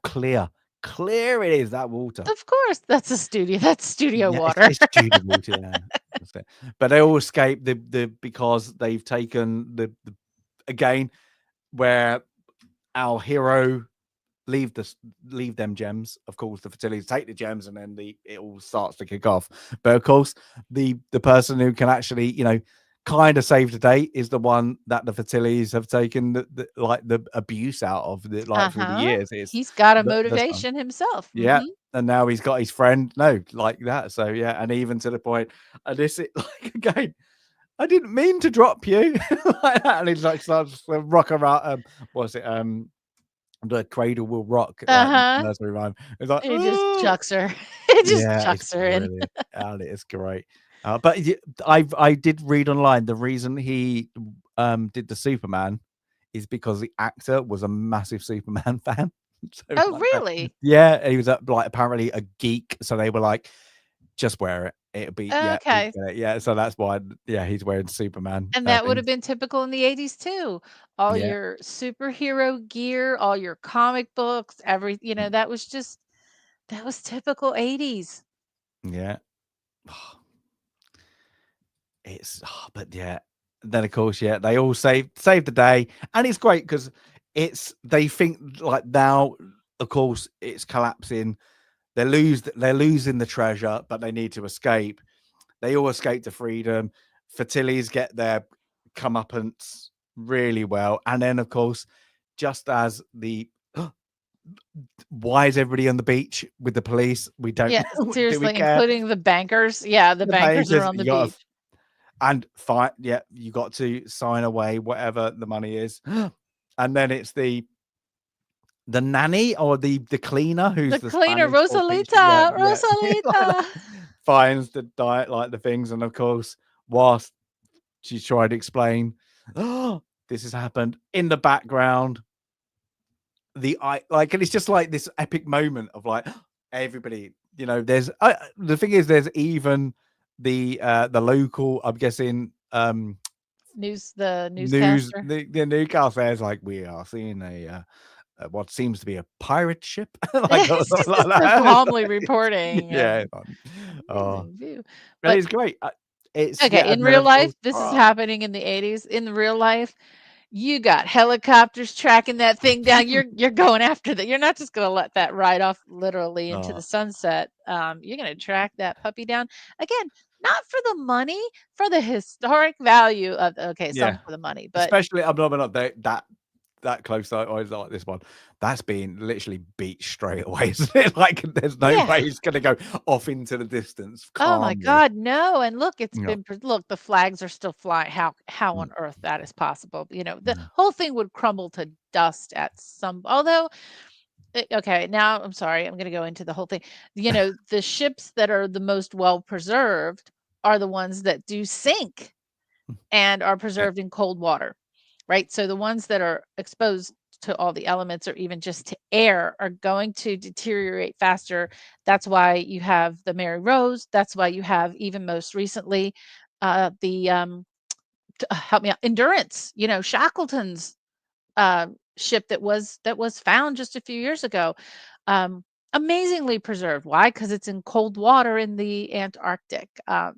clear it is, that water. Of course, that's studio Yeah, water. it's Judy water. Yeah, that's it. But they all escape because they've taken the again where our hero leave them gems. Of course, the fertility take the gems, and then it all starts to kick off. But of course, the person who can actually kind of save the day is the one that the fertilities have taken the abuse out of through the Uh-huh. years. It's He's got a the son. motivation himself. Yeah. Mhm. And now he's got his friend. No, like that. So yeah, and even to the point, and this it like again. I didn't mean to drop you like that, and he's like starts to rock around. What's it? The cradle will rock, like Uh-huh. nursery rhyme. It's like, He just oh, chucks her. He just yeah, it's chucks her in. brilliant, and it is great. But I did read online the reason he did the Superman is because the actor was a massive Superman fan. So Oh, like, really? yeah, he was like apparently a geek. So they were like, just wear it. It'll be yeah, we Okay. get it. Yeah, so that's why yeah, he's wearing Superman And that would have things. been typical in the '80s too. All Yeah, your superhero gear, all your comic books, mm, that was typical '80s. yeah. It's but yeah. then of course, yeah, they all save the day, and it's great because they think like now, of course, it's collapsing. They're losing the treasure, but they need to escape. They all escape to freedom. Fertilles get their comeuppance really well, and then of course, just as the why is everybody on the beach with the police? We don't Yeah, know. Do we seriously, care? including the bankers. Yeah, the The bankers are bankers, on the you got to beach. and fine, yeah, you got to sign away whatever the money is, and then it's the nanny or the cleaner who's The the cleaner, Spanish or beach, yeah, Rosalita, yeah, like that, Rosalita. finds the diet like the things, and of course, whilst she's trying to explain, oh, this has happened in the background. And it's just like this epic moment of like everybody, there's the thing is there's even the local, I'm guessing, The news, newscaster. the newscast there's like, we are seeing what seems to be a pirate ship, like or She's something like just so that. calmly reporting. Yeah, oh, Amazing view. but But it's great. It's okay, yeah, in and then real of life, course, this is happening in the 80s. In real life, you got helicopters tracking that thing down. You're going after that. You're not just going to let that ride off literally into uh, the sunset. You're going to track that puppy down again, not for the money, for the historic value of. Okay, yeah, some for the money, but especially I'm not that close. I always like this one. That's being literally beat straight away, isn't it? Like there's no yeah. way it's going to go off into the distance Oh my calmly. God, no! And look, No. look, the flags are still flying. How Mm, on earth that is possible? The mm, whole thing would crumble to dust at some. Although okay, now I'm sorry, I'm gonna go into the whole thing. The ships that are the most well preserved are the ones that do sink mm. and are Yeah. preserved in cold water, right? So the ones that are exposed to all the elements or even just to air are going to deteriorate faster. That's why you have the Mary Rose. That's why you have even most recently the help me out, Endurance. Shackleton's ship that was found just a few years ago. Um, Amazingly preserved. Why? Because it's in cold water in the Antarctic.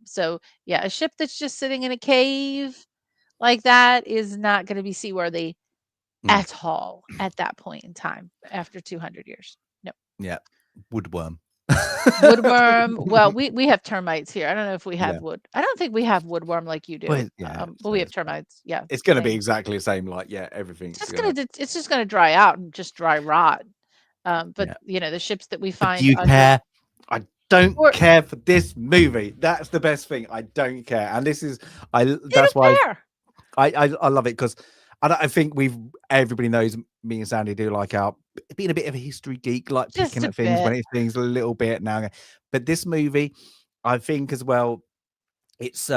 So yeah, a ship that's just sitting in a cave like that is not going to be seaworthy Mm, at all at that point in time after 200 years. No. yeah. Woodworm. Woodworm. Well, we have termites here. I don't know if we have Yeah. wood. I don't think we have woodworm like you do. Well, yeah. But So we have termites. Yeah, it's going to be same. exactly the same. Like, yeah, everything's gonna. It's just gonna dry out and just dry rot. But Yeah. the ships that we But do find you under care? I don't or care for this movie. That's the best thing. I don't care, and this is you that's why don't care. I love it because I think everybody knows me and Sandy do like our being a bit of a history geek, like Just picking a at things when bit. it's things a little bit now. But this movie, I think as well, it's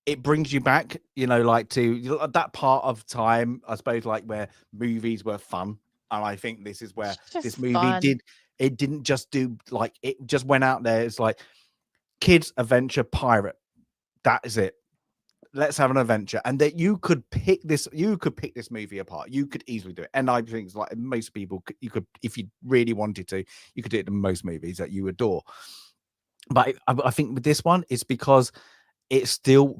it brings you back, like to that part of time, I suppose, like where movies were fun. And I think this is where It's just this movie fun. didn't just do like it just went out there. It's like kids adventure pirate. That is it. Let's have an adventure. And that you could pick this movie apart. You could easily do it. And I think it's like most people you could, if you really wanted to, you could do it in most movies that you adore. But I think with this one, it's because it still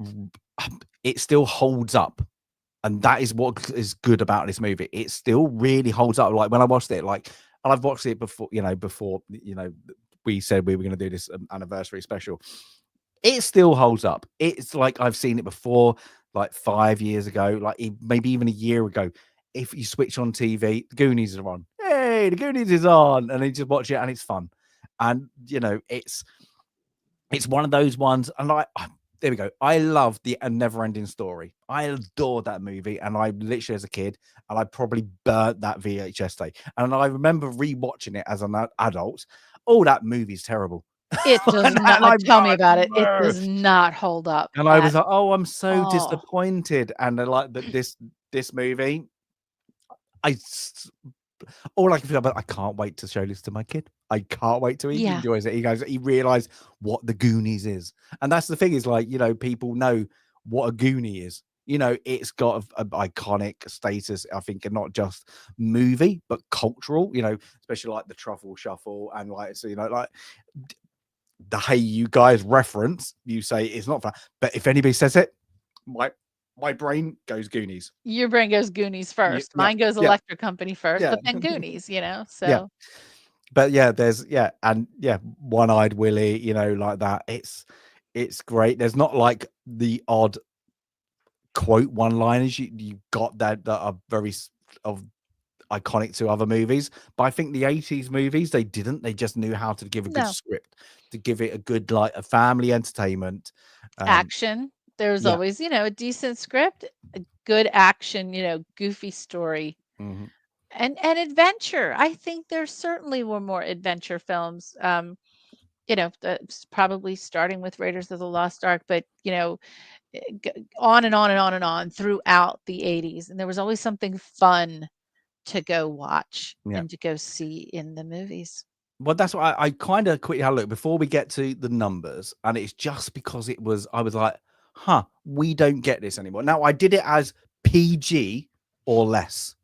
it still holds up, and that is what is good about this movie. It still really holds up. Like when I watched it, and I've watched it before, we said we were going to do this anniversary special. It still holds up. It's like I've seen it before, like 5 years ago, like maybe even a year ago. If you switch on TV, the Goonies are on. Hey, the Goonies is on, and you just watch it, and it's fun. And it's one of those ones, and there we go. I love the A Never Ending Story. I adored that movie, and I literally, as a kid, and I probably burnt that VHS tape. And I remember rewatching it as an adult. Oh, that movie's terrible. It does and, not and I'm tell me like, about it. It no. does not hold up And I at was like, oh, I'm so all. disappointed. And I like that this movie. I all I can feel about, I can't wait to show this to my kid. I can't wait till he Yeah. enjoys it. He realized what the Goonies is. And that's the thing is like, people know what a Goonie is. It's got a iconic status, I think, and not just movie, but cultural, especially like the truffle shuffle and like, so, like the "Hey, you guys" reference, you say it's not fun. But if anybody says it, my brain goes Goonies. Your brain goes Goonies first. Yeah, Mine goes yeah, Electric Company first, yeah, but then Goonies, yeah. so But yeah, there's and One-Eyed Willie, like that. It's great. There's not like the odd quote one-liners you got that are very of iconic to other movies, but I think the 80s movies, they didn't. They just knew how to give a good no. script, to give it a good, like, a family entertainment. Um, Action. There's yeah. always, a decent script, a good action, goofy story, Mhm. and adventure. I think there certainly were more adventure films, that's probably starting with Raiders of the Lost Ark, but, on and on and on and on throughout the 80s, and there was always something fun to go watch Yeah. and to go see in the movies. Well, that's why I kind of quickly had a look before we get to the numbers, and it's just because I was like, huh, we don't get this anymore. Now, I did it as PG or less.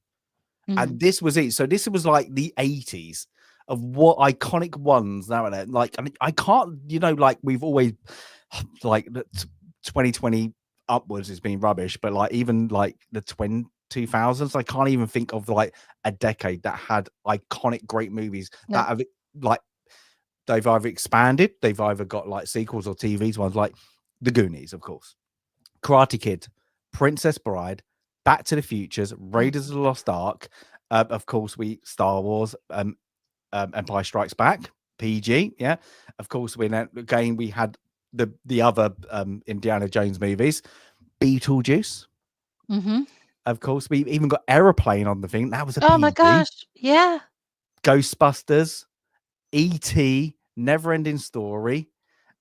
Mhm. And this was it. So this was like the 80s of what iconic ones now and then. Like, I mean, I can't, like we've always like 2020 upwards has been rubbish, but like even like the 2000s, I can't even think of like a decade that had iconic great movies that No. have like they've either expanded, they've either got like sequels or TVs ones, like the Goonies, of course, Karate Kid, Princess Bride, Back to the Futures, Raiders of Mhm. the Lost Ark, of course, we Star Wars, Empire Strikes Back, PG, yeah. Of course, again we had the other Indiana Jones movies, Beetlejuice. Mhm. Of course, we even got Aeroplane on the thing. That was a Oh my PG. gosh. Yeah. Ghostbusters, E.T., Neverending Story,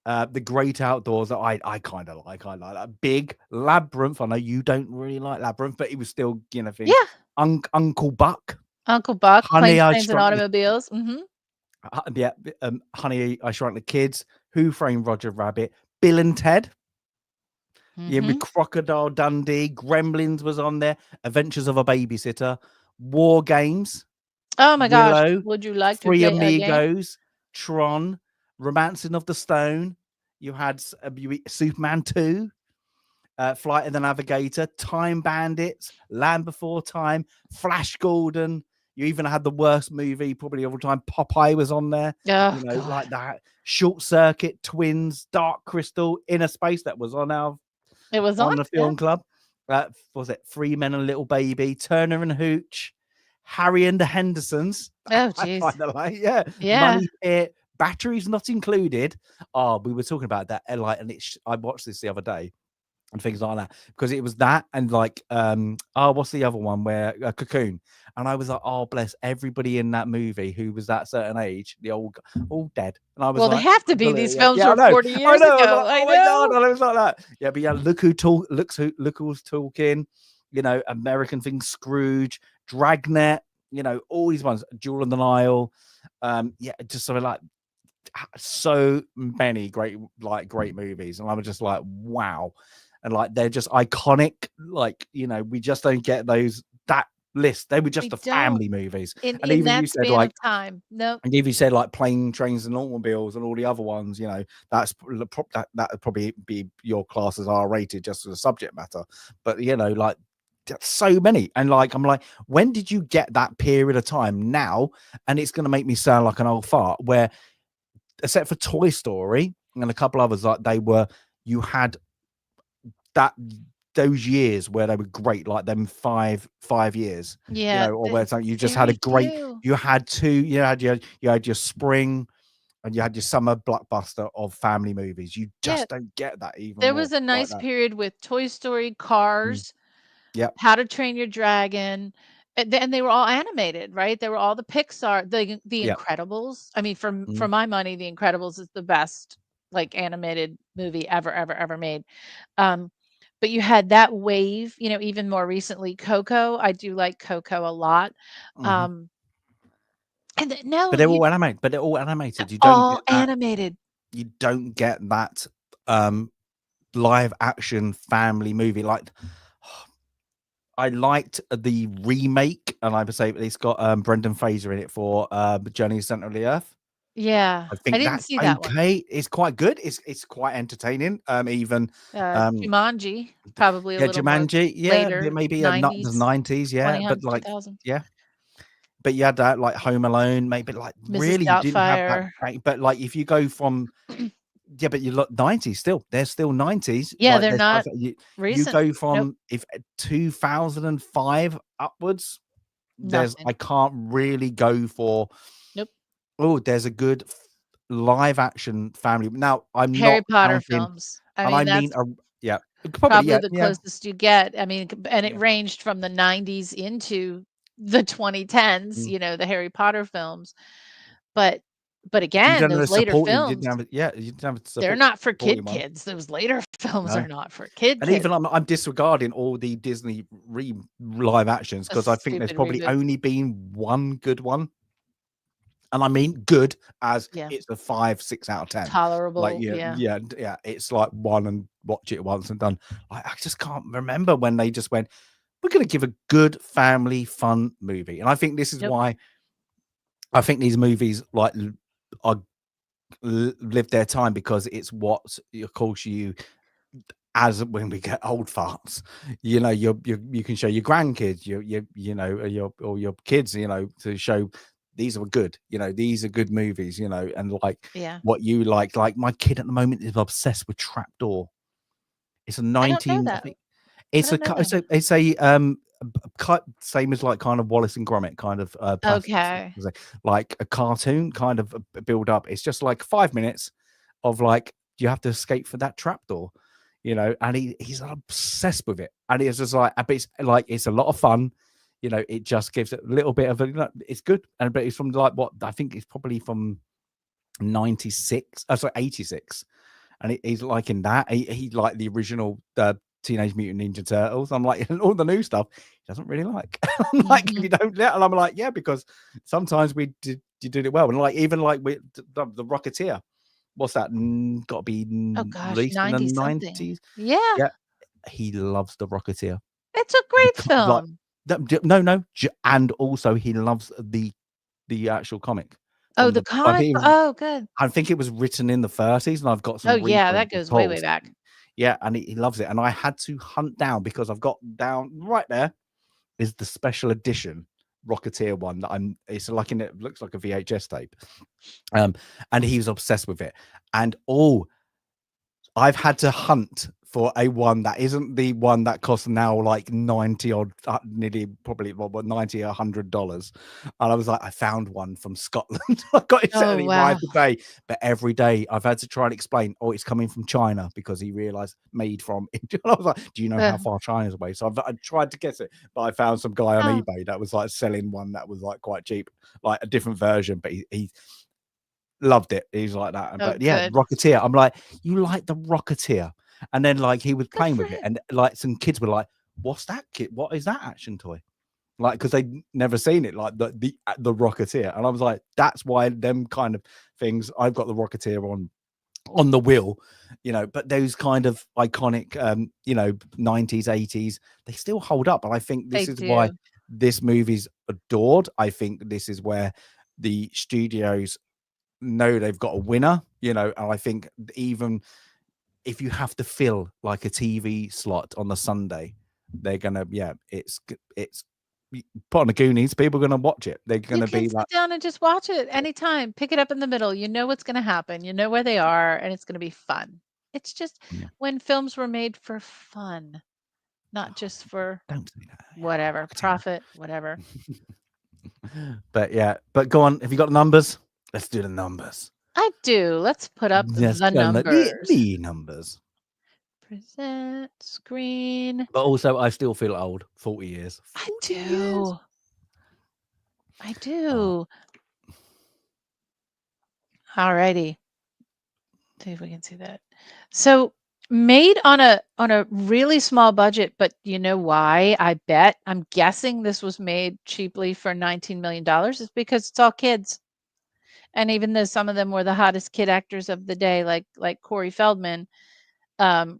The Great Outdoors that I kind of like. I like that. Big Labyrinth. I know you don't really like Labyrinth, but it was still, things. Yeah. Uncle Buck, Uncle Buck, Honey, Planes, I Trains, and Shrunk the Automobiles. Mhm. yeah, Honey, I Shrunk the Kids, Who Framed Roger Rabbit, Bill and Ted, yeah, with Mhm. Crocodile Dundee, Gremlins was on there, Adventures of a Babysitter, War Games, Oh my gosh. Willow, Would you like to Three play a game? Amigos, Tron, Romancing of the Stone. You had Superman 2, Flight of the Navigator, Time Bandits, Land Before Time, Flash Gordon. You even had the worst movie probably of all time. Popeye was on there, Oh god. like that. Short Circuit, Twins, Dark Crystal, Inner Space that was It was on? on the Yeah. film club. Was it Three Men and a Little Baby, Turner and Hooch, Harry and the Hendersons? Oh I geez. kind of like, yeah, Yeah. Money Pit, Batteries Not Included. Oh, we were talking about that, and I watched this the other day and things like that because it was that and like what's the other one where Cocoon, and I was like, oh bless everybody in that movie who was that certain age, the old all dead, and I was Well, they like, have to be. These absolutely, yeah, films yeah, I were know, 40 years I was like, ago. I oh my god, know. and I was like that, yeah, but yeah, look who's talking, American Thing, Scrooge, Dragnet, all these ones, Jewel on the Nile, yeah, just something like so many great movies, and I was just like, wow, and like they're just iconic. Like we just don't get that list. They were just We the don't family movies, in and even that you said span like, of time. Nope. and if you said like Plane, Trains, and Automobiles, and all the other ones, that would probably be your class as R rated just as a subject matter. But like so many, and like I'm like, when did you get that period of time now? And it's going to make me sound like an old fart where except for Toy Story and a couple others, like you had that those years where they were great, like them 5 years, Yeah, or where you just had a very great, few. you had two, you had your spring and you had your summer blockbuster of family movies. You Yeah, just don't get that even there more was a like nice that. period with Toy Story, Mm. Cars, Yep. How to Train Your Dragon, and they were all animated, right? They were all the Pixar, the Yep. Incredibles. I mean, for Mm. my money, The Incredibles is the best, like, animated movie ever, ever, ever made. Um, but you had that wave, even more recently, Coco. I do like Coco a lot. Hmm. Um, and no, But they're all animated. But they're all animated. You don't all get that. animated. You don't get that live action family movie like. I liked the remake, and I would say it's got Brendan Fraser in it for Journey to the Center of the Earth. Yeah, I I think didn't that's see that one. okay. It's quite good. It's quite entertaining. Even um Jumanji, probably a yeah, little more Jumanji, yeah, later, maybe not the 90s, 90s, yeah, but 2000s, like 2000s. yeah. But you had that like Home Alone, maybe like Mrs. really you didn't have that Doubtfire. but like if you go from yeah, but you look 90s still. They're still 90s. Yeah, Like they're there's stuff not that you recent. go Nope, from if 2005 upwards, there's nothing. I can't really go for Nope. oh, there's a good live action family. Now, I'm Harry not Potter counting films. I and I mean, mean that's yeah, probably probably yeah, the yeah, closest you get. I mean, and it yeah. ranged from the 90s into the 2010s, Mm. the Harry Potter films. But You again, don't have a those later supporting you films, didn't have yeah, you didn't have a they're support not for supporting kid one. kids. Those later films No. are not for kid And kids. even I'm disregarding all the Disney live actions A because I think there's stupid probably reboot. only been one good one. And I mean good as Yeah. it's a 5, 6 out of 10. Like, Tolerable. yeah, Yeah. yeah, yeah. It's like one and watch it once and done. Like, I just can't remember when they just went, we're going to give a good family fun movie. And I think this is Nope. why I think these movies like are live their time because it's what, of course, you as when we get old farts, you can show your grandkids, your kids, to show these are good, these are good movies, and like Yeah. what you like my kid at the moment is obsessed with Trapdoor. It's a I don't know 19, I that. think I it's a don't know ki- that. it's a same as like kind of Wallace and Gromit kind of Okay. like a cartoon kind of build up. It's just like 5 minutes of like you have to escape for that trapdoor, and he's obsessed with it, and it's just like but it's like it's a lot of fun. It just gives it a little bit of it's good, and but it's from like what I think it's probably from 96, sorry, 86, and he's liking that. He liked the original Teenage Mutant Ninja Turtles. I'm like, and all the new stuff he doesn't really like. I'm like, if Mhm. you don't, yeah, and I'm like, yeah, because sometimes you did it well, and like even like with the Rocketeer. What's that? Got to be Oh gosh, released in the 90 something. 90s. Yeah, Yeah, he loves the Rocketeer. it's a The great like film. no, no, and also he loves the actual comic Oh, from the the. I comic? think Oh, good. I think it was written in the 30s, and I've got Oh, some yeah, that reprints, of goes way, way course. back. Yeah, and he loves it, and I had to hunt down because I've got down right there is the special edition Rocketeer one that it's like in it looks like a VHS tape. Um, and he was obsessed with it. And I've had to hunt for a one that isn't the one that costs now like 90 odd, nearly probably what 90 $100. And I was like, I found one from Scotland. I got it sent Oh, and he wow. arrived today. But every day I've had to try and explain, oh, it's coming from China because he realized made from India. I was like, do you know how Uh, far China's away? So I tried to guess it, but I found some guy on oh, eBay that was like selling one that was like quite cheap, like a different version, but he loved it. He's like that. oh, But yeah, good. Rocketeer. I'm like, you like the Rocketeer? And then like he was Good playing for with it, him. and like some kids were like, "What's that kid? What is that action toy?" Like because they'd never seen it, like the Rocketeer. And I was like, that's why them kind of things. I've got the Rocketeer on the wheel, but those kind of iconic 90s 80s, they still hold up, and I think They this is why do. this movie's adored. I think this is where the studios know they've got a winner, and I think even if you have to fill like a TV slot on the Sunday, they're gonna, yeah, it's put on the Goonies, people are gonna watch it. They're You gonna can be sit like, down and just watch it anytime. Pick it up in the middle. You know what's gonna happen. You know where they are, and it's gonna be fun. It's just yeah, when films were made for fun, not just for don't say that. whatever, Yeah, profit, whatever. Rocketeer. But yeah, but go on. Have you got the numbers? Let's do the numbers. I do. Let's put up Let's the go on numbers. the numbers. Present screen. But also, I still feel old. 40 years. I 40 years. do. I Oh, do. Alrighty. See if we can see that. So made on a really small budget, but you know why? I bet I'm guessing this was made cheaply for $19 million is because it's all kids. And even though some of them were the hottest kid actors of the day, like Corey Feldman, um,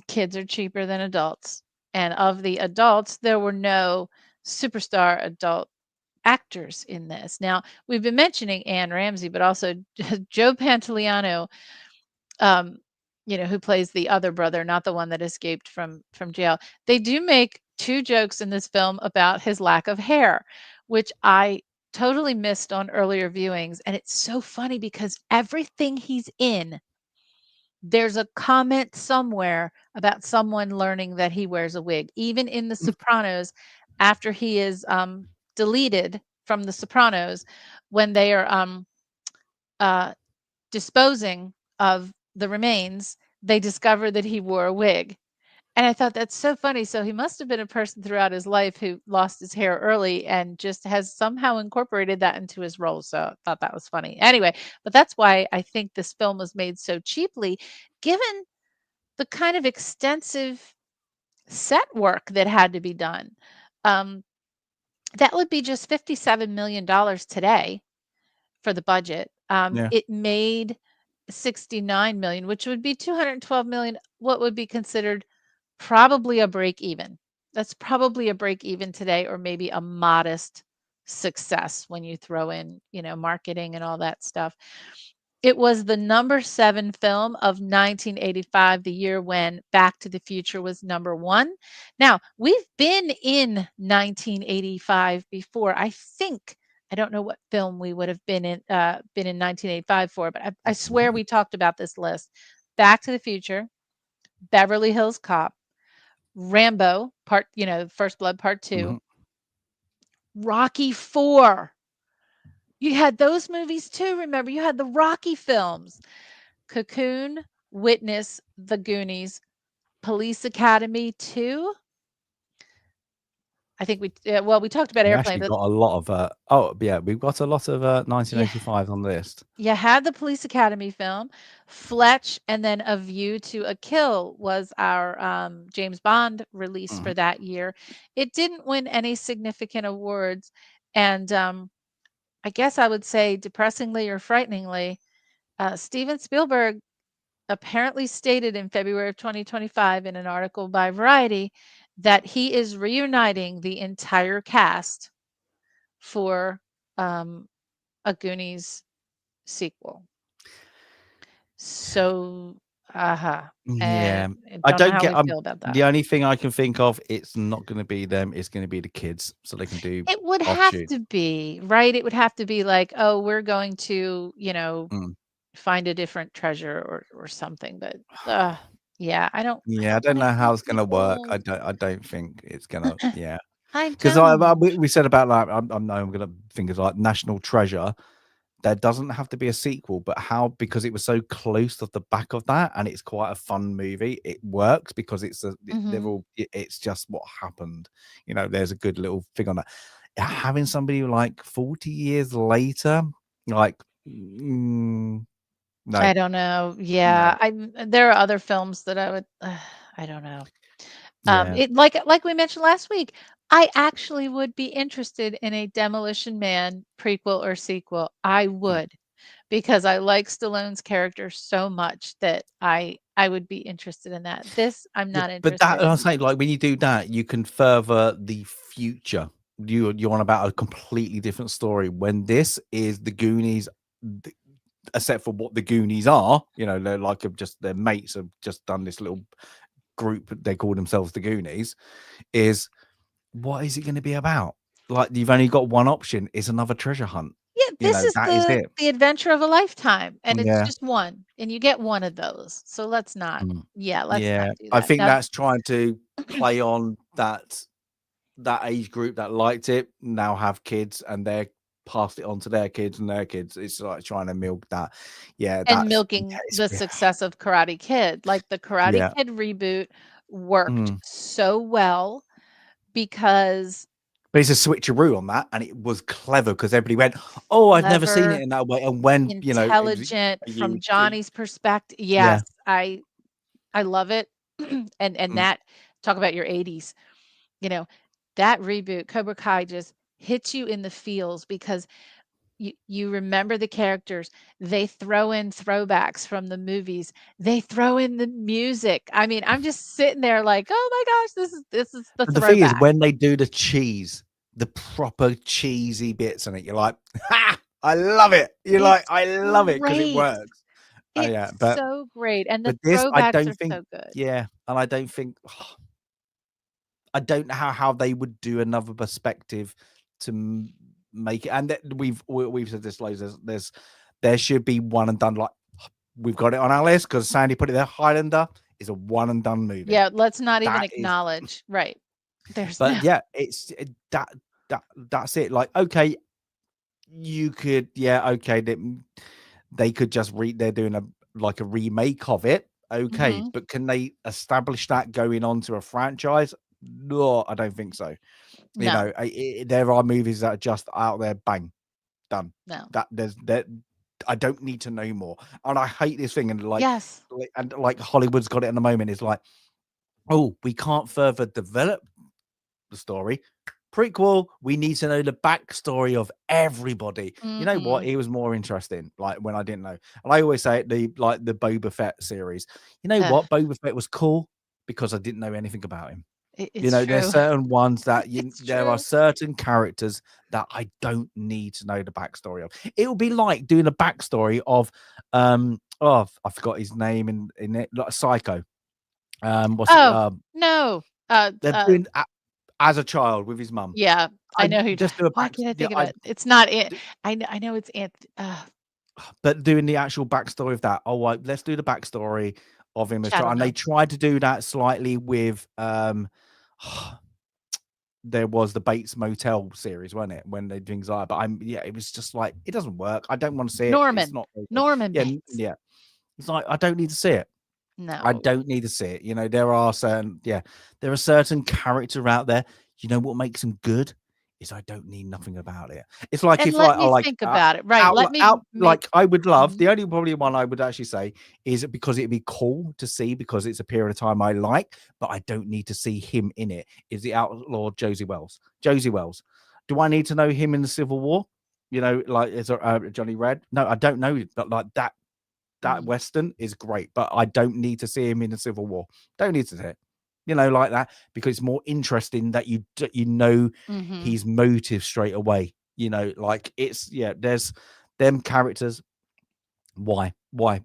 kids are cheaper than adults. And of the adults, there were no superstar adult actors in this. Now, we've been mentioning Anne Ramsey, but also Joe Pantoliano, um, who plays the other brother, not the one that escaped from jail. They do make 2 jokes in this film about his lack of hair, which I totally missed on earlier viewings, and it's so funny because everything he's in, there's a comment somewhere about someone learning that he wears a wig. Even in The Sopranos, after he is, deleted from The Sopranos, when they are, uh, disposing of the remains, they discover that he wore a wig. And I thought that's so funny. So he must have been a person throughout his life who lost his hair early and just has somehow incorporated that into his role. So I thought that was funny. Anyway, but that's why I think this film was made so cheaply, given the kind of extensive set work that had to be done. Um, that would be just $57 million today for the budget. Yeah. It made 69 million, which would be 212 million, what would be considered probably a break even. That's probably a break even today, or maybe a modest success when you throw in, marketing and all that stuff. It was the number 7 film of 1985, the year when Back to the Future was number 1. Now, we've been in 1985 before. I don't know what film we would have been in 1985 for, but I swear we talked about this list. Back to the Future, Beverly Hills Cop, Rambo First Blood Part 2, Mhm. Rocky 4. You had those movies too, remember? You had the Rocky films. Cocoon, Witness, The Goonies, Police Academy 2. I think we talked about We Airplane, actually but got a lot of oh yeah, we've got a lot of yeah, 1985 on the list. you had the Police Academy film, Fletch, and then A View to a Kill was our James Bond release Mhm. for that year. It didn't win any significant awards, and I guess I would say, depressingly or frighteningly, Steven Spielberg apparently stated in February of 2025 in an article by Variety that he is reuniting the entire cast for a Goonies sequel. So, Yeah. and I I don't know don't how get we feel about that. the only thing I can think of, it's not gonna be them, it's gonna be the kids, so they can do It would have offshoots. to be, right? It would have to be like, oh, we're going to, Mm. find a different treasure or something. But yeah, I Yeah, I don't don't want to know see how it's gonna work. sequels. I don't think it's gonna, yeah. I 'Cause don't. we said about, like, I know I'm gonna think of, like, National Treasure. There doesn't have to be a sequel, but how, because it was so close to the back of that, and it's quite a fun movie, it works because they're Mhm. all it's just what happened. There's a good little thing on that. Having somebody like 40 years later, like, mm, no, I don't know. no. Yeah, there are other films that I would I don't know. Yeah. It like we mentioned last week, I actually would be interested in a Demolition Man prequel or sequel. I Mm. would, because I like Stallone's character so much that I would be interested in that. This, I'm Yeah, not but that, interested I'm in. saying, like, when you do that, you can further the future. You're on about a completely different story. When this is the Goonies, th except for what the Goonies are, they're like, just their mates have just done this little group, they call themselves the Goonies, is what is it gonna be about? Like, you've only got one option, it's another treasure hunt. Yeah, this is That is the it. the adventure of a lifetime, and it's Yeah. just one, and you get one of those. So let's not, Mm. yeah, let's not Yeah. do I that. think Now that's trying to play on that age group that liked it now have kids, and they're passed it on to their kids and their kids. It's like trying to milk that. Yeah, and yeah, milking the success of Karate Kid. Like, the Karate yeah. Kid reboot worked Mm. so well because But it's a switcheroo on that, and it was clever because everybody went, "Oh, I've never seen it clever, in that way." And when it was intelligent a from YouTube, Johnny's perspective. yeah, Yes, I love it. And mm. that, talk about your 80s, you know, that reboot, Cobra Kai, just hits you in the feels because you remember the characters. They throw in throwbacks from the movies. They throw in the music. I mean, I'm just sitting there like, "Oh my gosh, this is the But the thing is, throwback." when they do the cheese, the proper cheesy bits in it. You're like, ha! I love it. You're like, It's I love it because it great. works. Yeah, It's so great, and the but this, I throwbacks don't are think. so good. Yeah, and I don't think. I don't know how they would do another perspective to make it. And we've said this loads. There should be one and done. Like we've got it on our list because Sandy put it there. Highlander is a one and done movie. Yeah, let's not even That is, acknowledge right. There's no but yeah, that's it. Like okay, you could okay they could just they're doing a remake of it. Okay, Mhm. but can they establish that going on to a franchise? No, I don't think so. You No, know, there are movies that are just out there, bang, done. no. That there's that I don't need to know more. And I hate this thing, and Yes. like Hollywood's got it in the moment. Is like, oh, we can't further develop the story. Prequel, we need to know the backstory of everybody. You know what? Mhm. It was more interesting, like when I didn't know. And I always say it, the Boba Fett series. You know Ugh, what? Boba Fett was cool because I didn't know anything about him. You it's know, there's true. certain ones that It's there are true. certain characters that I don't need to know the backstory of. It would be like doing a backstory of oh, I forgot his name in it, like Psycho. What's it? Oh, no. They're doing as a child with his mum. Yeah, I I know who just do a why back, can't I yeah, think of I it? It's not it. d I know it's Ant but doing the actual backstory of that. Oh, right, let's do the backstory of him as child. And they Shadowhunt. tried to do that slightly with there was the Bates Motel series, wasn't it? When they do things like that. But it was just like it doesn't work. I don't want to see it. It's Norman. not very good. Norman Yeah, Bates. yeah. It's like I don't need to see it. I No. don't need to see it. You know, there are certain characters out there. You know what makes them good is I don't need nothing about it. It's like And if let I me like think about it. Right, out let me out make like I would love mhm. the only probably one I would actually say is because it'd be cool to see because it's a period of time I like, but I don't need to see him in it. Is the outlaw Josie Wells? Josie Wells. Do I need to know him in the Civil War? You know, like is Johnny Red? No, I don't know, but like that Mm, Western is great, but I don't need to see him in the Civil War. Don't need to see it, you know, like that because it's more interesting that you know mhm. his motive straight away. You know, like there's them characters. Why?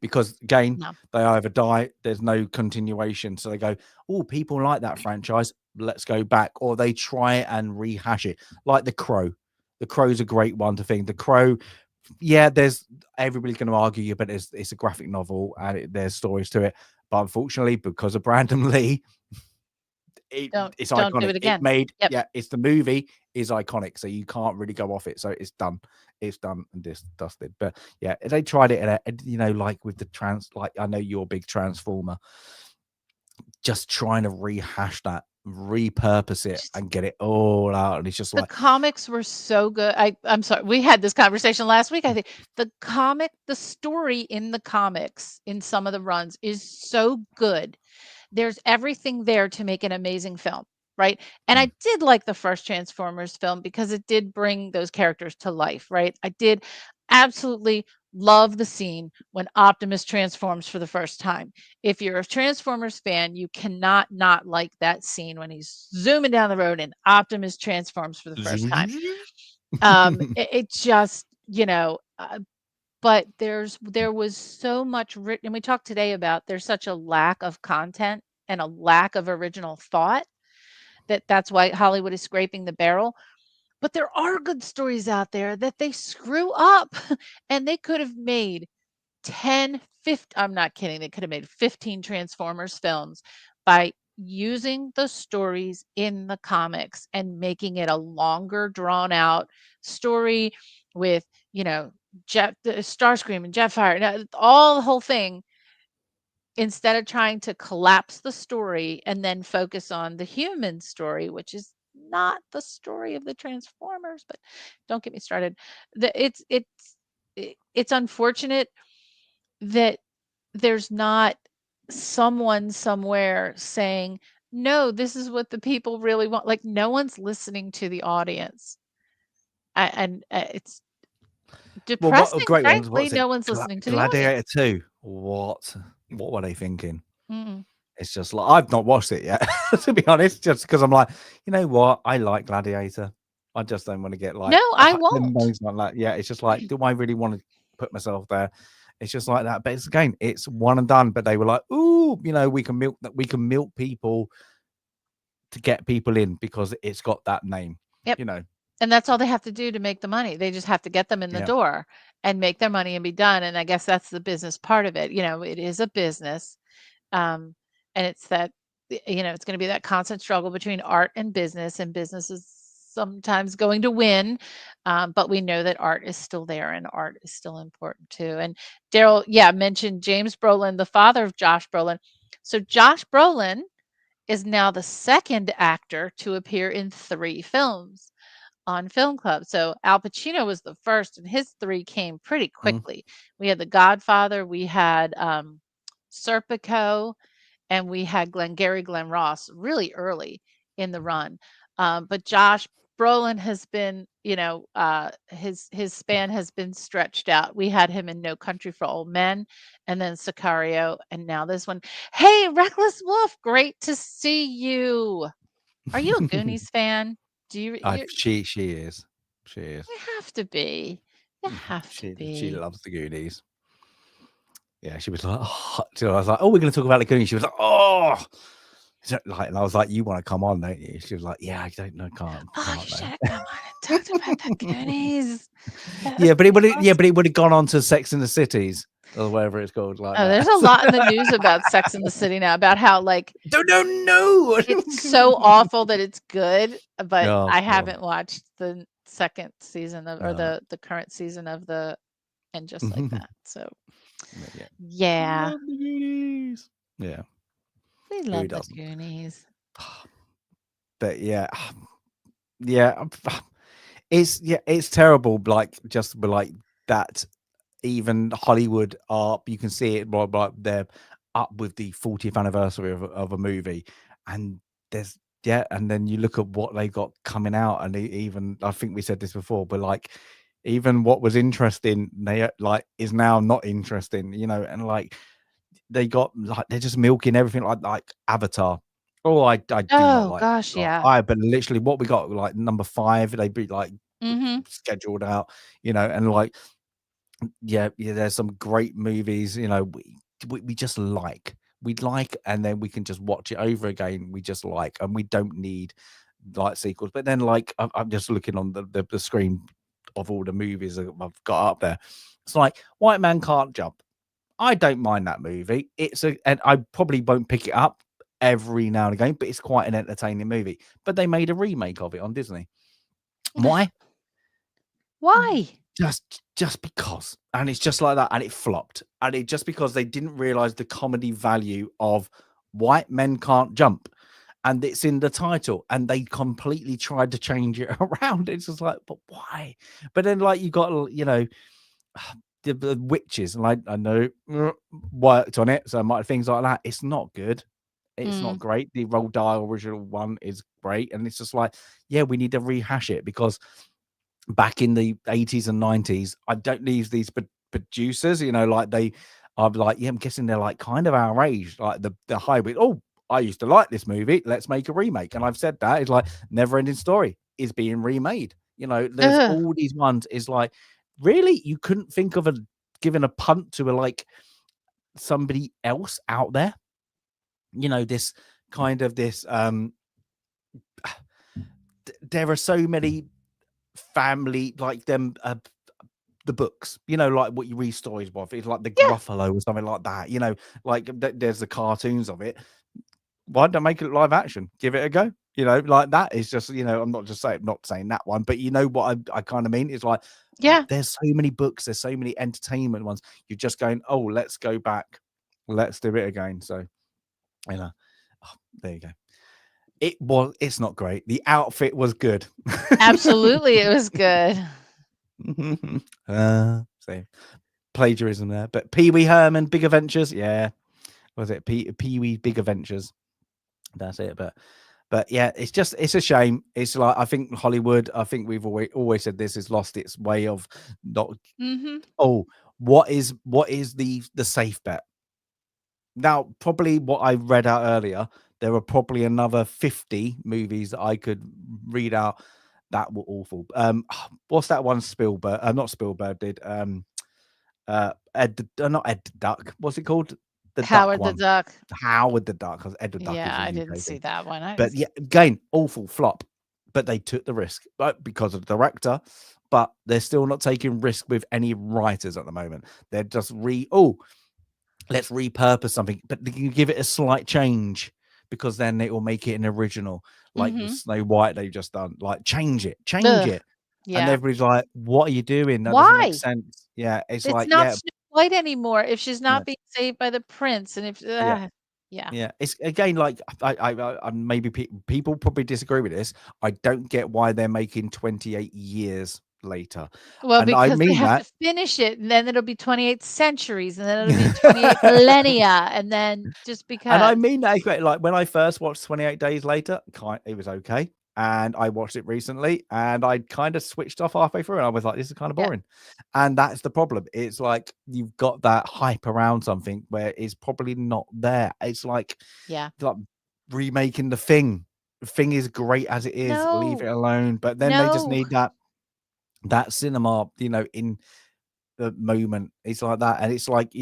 Because again, No. they either die. There's no continuation, so they go, "Oh, people like that franchise. Let's go back," or they try and rehash it, like The Crow. The Crow's a great one to think. The Crow, yeah, there's everybody's going to argue you, but it's a graphic novel and there's stories to it. But unfortunately, because of Brandon Lee, it's Don't do iconic. it again. Yep. It's the movie is iconic, so you can't really go off it. So it's done and dusted. But yeah, they tried it, you know, like with the like I know you're a big Transformer, just trying to rehash that, repurpose it, Just and get it all out, and it's just the like comics were so good. I'm sorry, we had this conversation last week, I think. The story in the comics in some of the runs is so good. There's everything there to make an amazing film, right? And mm, I did like the first Transformers film because it did bring those characters to life, right? I did absolutely love the scene when Optimus transforms for the first time. If you're a Transformers fan, you cannot not like that scene when he's zooming down the road and Optimus transforms for the first time. It just, but there was so much written, and we talked today about there's such a lack of content and a lack of original thought that's why Hollywood is scraping the barrel. But there are good stories out there that they screw up and they could have made 10, 50, I'm not kidding, they could have made 15 Transformers films by using the stories in the comics and making it a longer drawn out story with, Jet Starscream and Jetfire, all the whole thing, instead of trying to collapse the story and then focus on the human story, which is not the story of the Transformers. But don't get me started. The it's unfortunate that there's not someone somewhere saying, "No, this is what the people really want." Like, no one's listening to the audience, and it's well, what a depressing, great ones. frankly. What's it? No one's listening to the audience. Gladiator 2. What were they thinking? Mm-mm. It's just like I've not watched it yet, to be honest, just because I'm like, you know what? I like Gladiator. I just don't want to get No, like I them won't. moans like that. Yeah, it's just like, do I really want to put myself there? It's just like that. But it's again, it's one and done. But they were like, ooh, we can milk that. We can milk people to get people in because it's got that name. Yep. You know. And that's all they have to do to make the money. They just have to get them in the Yeah. door and make their money and be done. And I guess that's the business part of it. It is a business. Um, and it's that, it's going to be that constant struggle between art and business is sometimes going to win. But we know that art is still there and art is still important too. And Daryl, mentioned James Brolin, the father of Josh Brolin. So Josh Brolin is now the second actor to appear in 3 films on Film Club. So Al Pacino was the first, and his 3 came pretty Mm. quickly. We had The Godfather, we had Serpico, and we had Glenn Ross really early in the run. But Josh Brolin has been, his span has been stretched out. We had him in No Country for Old Men, and then Sicario, and now this one. Hey, Reckless Wolf, great to see you. Are you a Goonies fan? Do you She is. She is. you have to be. You have to She be. loves the Goonies. Yeah, she was like, oh. So I was like, oh, we're going to talk about the Goonies. She was like, oh. And I was like, you want to come on, don't you? She was like, yeah, I don't know, can't Oh, you should though. have come on and talked about the Goonies. That Yeah, would but be awesome. it would have gone on to Sex in the Cities or whatever it's called, like Oh, there's that. a lot in the news about Sex in the City now, about how, like, No. it's so awful that it's good, but Oh I god. haven't watched the second season or Uh, the current season of the And Just Like That. So, yeah. yeah, Love the Goonies. Yeah. we Who love the doesn't? Goonies. But yeah, yeah, it's terrible. Like just like that. Even Hollywood are, you can see it, like they're up with the 40th anniversary of a movie, and there's and then you look at what they got coming out, and even I think we said this before, but like even what was interesting, they like is now not interesting, and like they got like they're just milking everything like Avatar. Oh, I do not Oh like gosh, Avatar. yeah. But literally what we got like number 5, they be like Mhm. scheduled out, and like yeah, there's some great movies, we just like. We'd like, and then we can just watch it over again. We just like, and we don't need like sequels. But then, like, I'm just looking on the screen of all the movies that I've got up there. It's like White Man Can't Jump. I don't mind that movie. And I probably won't pick it up every now and again, but it's quite an entertaining movie. But they made a remake of it on Disney. Why? Why? Just because, and it's just like that, and it flopped, and it just because they didn't realize the comedy value of White Men Can't Jump, and it's in the title, and they completely tried to change it around. It's just like, but why? But then, like, you got the witches, and I know worked on it, so might things like that. It's not good. It's not Mm. great. The Roald Dahl original one is great, and it's just like, yeah, we need to rehash it because back in the 80s and 90s, I don't need these producers, like I'm like, yeah, I'm guessing they're like kind of our age, like the hybrid. Oh, I used to like this movie. Let's make a remake. And I've said that it's like Never Ending Story is being remade. There's Ugh. all these ones. Is like, really, you couldn't think of giving a punt to like somebody else out there. This kind of this there are so many family like them the books, like what you read stories of. It's like the Yeah. Gruffalo or something like that, like there's the cartoons of it. Why don't make it live action? Give it a go. Like that is just, I'm not saying that one, but you know what I kind of mean? It's like Yeah. there's so many books, there's so many entertainment ones. You're just going, oh, let's go back, let's do it again. So, oh, there you go. It's not great. The outfit was good. Absolutely, it was good. So plagiarism there, but Pee Wee Herman Big Adventures, yeah, was it Pee Wee Big Adventures? That's it. But yeah, it's a shame. It's like I think Hollywood. I think we've always said this has lost its way of not. Mhm. Oh, what is the safe bet? Now, probably what I read out earlier, there are probably another 50 movies that I could read out that were awful. What's that one Spielberg? Not Spielberg did. Not Ed the Duck. What's it called? The Duck Howard the one. Duck. Howard the Duck. 'Cause Ed the Duck Yeah, is a I didn't UK see thing. that one. I But was yeah, again, awful flop. But they took the risk, because of the director. But they're still not taking risk with any writers at the moment. They're just let's repurpose something, but you can give it a slight change because then it will make it an original, like with Mhm. Snow White they've just done. Like change Ugh. it, and Yeah. everybody's like, "What are you doing? That doesn't make Why? sense." Yeah, it's It's like, not Snow White anymore if she's yeah, not being saved by the prince, and if yeah. yeah. Yeah, it's again like maybe people probably disagree with this. I don't get why they're making 28 years later, Well, and I because they mean have that. to finish it, and then it'll be 28 centuries, and then it'll be 28 millennia, and then just And I because. mean that great. Like when I first watched 28 Days Later, it was okay. And I watched it recently and I kind of switched off halfway through and I was like, this is kind of Yeah, boring. And that's the problem. It's like you've got that hype around something where it's probably not there. yeah. It's like remaking the thing. The thing is great as it is. Leave it No, alone. But then they just no. need that cinema, in the moment. It's like that. And it's like,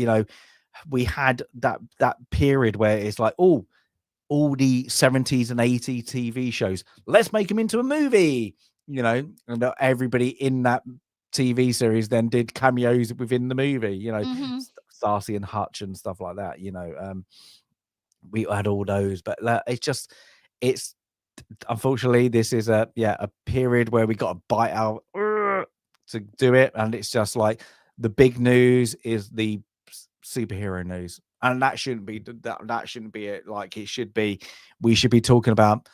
we had that period where it's like, oh, all the 70s and 80s TV shows. Let's make them into a movie, and everybody in that TV series then did cameos within the movie, Mhm. Starsky and Hutch and stuff like that, we had all those, but it's unfortunately this is a period where we got to bite out to do it, and it's just like the big news is the superhero news, and that shouldn't be that shouldn't be it. Like it should be, we should be talking about,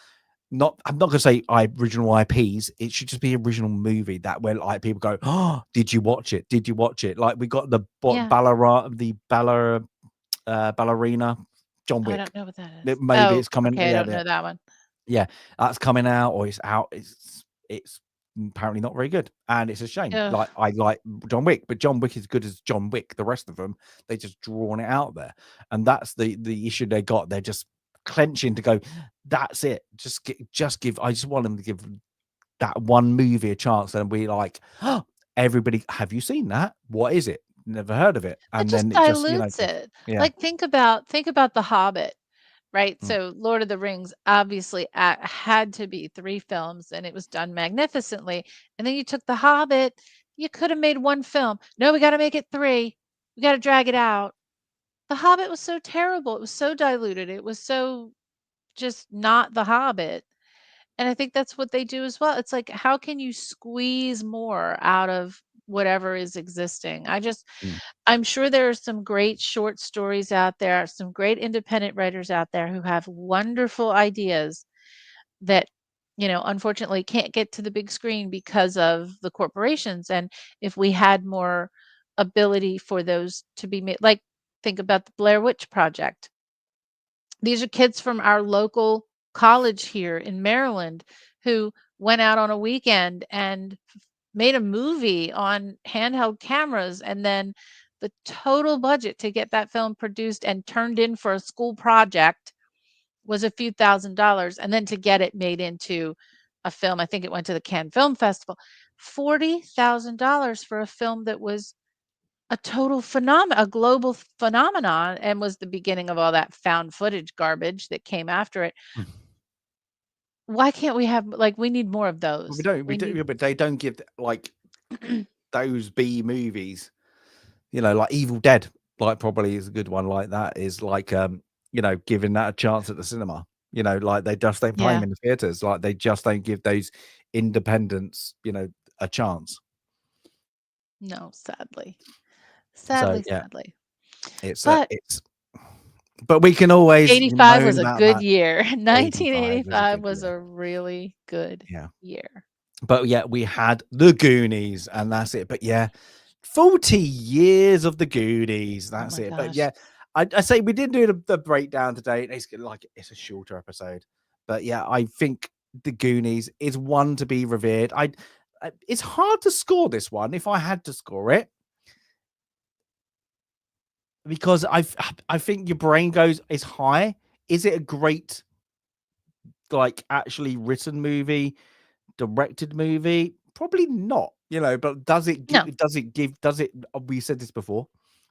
not, I'm not gonna say original IPs. It should just be original movie that where like people go, oh, did you watch it? Did you watch it? Like we got Yeah. ballerina John I Wick. don't know what that is. Maybe Oh, it's coming. okay, I Yeah, don't know that one. yeah, that's coming out or it's out. It's apparently not very good, and it's a shame. Ugh. Like I like John Wick, but John Wick is good as John Wick. The rest of them, they just drawn it out there, and that's the issue they got. They're just clenching to go. That's it. Just give. I just want them to give that one movie a chance, and we like, oh, everybody. Have you seen that? What is it? Never heard of it, That and just then it just dilutes just it. yeah. Like, think about The Hobbit, right? Mm, So, Lord of the Rings obviously had to be 3 films, and it was done magnificently, and then you took The Hobbit, you coulda made 1 film. "No, we gotta make it 3. We gotta drag it out." The Hobbit was so terrible, it was so diluted, it was so just not The Hobbit, and I think that's what they do as well. It's like, how can you squeeze more out of whatever is existing? mm, I'm sure there are some great short stories out there, some great independent writers out there who have wonderful ideas that, unfortunately can't get to the big screen because of the corporations. And if we had more ability for those to be made, like think about the Blair Witch Project. These are kids from our local college here in Maryland who went out on a weekend and made a movie on handheld cameras, and then the total budget to get that film produced and turned in for a school project was a few $1,000s, and then to get it made into a film, I think it went to the Cannes Film Festival, $40,000 for a film that was a global phenomenon, and was the beginning of all that found footage garbage that came after it. mm. Why can't we have, like, we need more of Well, we those. don't, We need yeah, but they don't give like those B movies. Like Evil Dead, like probably is a good one. Like that is like, giving that a chance at the cinema. Like they just don't play them Yeah. in the theaters. Like they just don't give those independents, a chance. No, sadly. So Sadly, yeah, sadly. it's But it's. But we can always 85 moan was a about good that. year. 85 was a 1985 good was year. a really good Yeah. year. But yeah, we had the Goonies, and that's it. But yeah, 40 years of the Goonies. Oh That's my it. But gosh. yeah, I say we did do the breakdown today. And it's a shorter episode. But yeah, I think the Goonies is one to be revered. It's hard to score this one if I had to score it, because I think your brain goes, it's high. Is it a great, like, actually written movie? directed movie? Probably not, but does it No, give we said this before.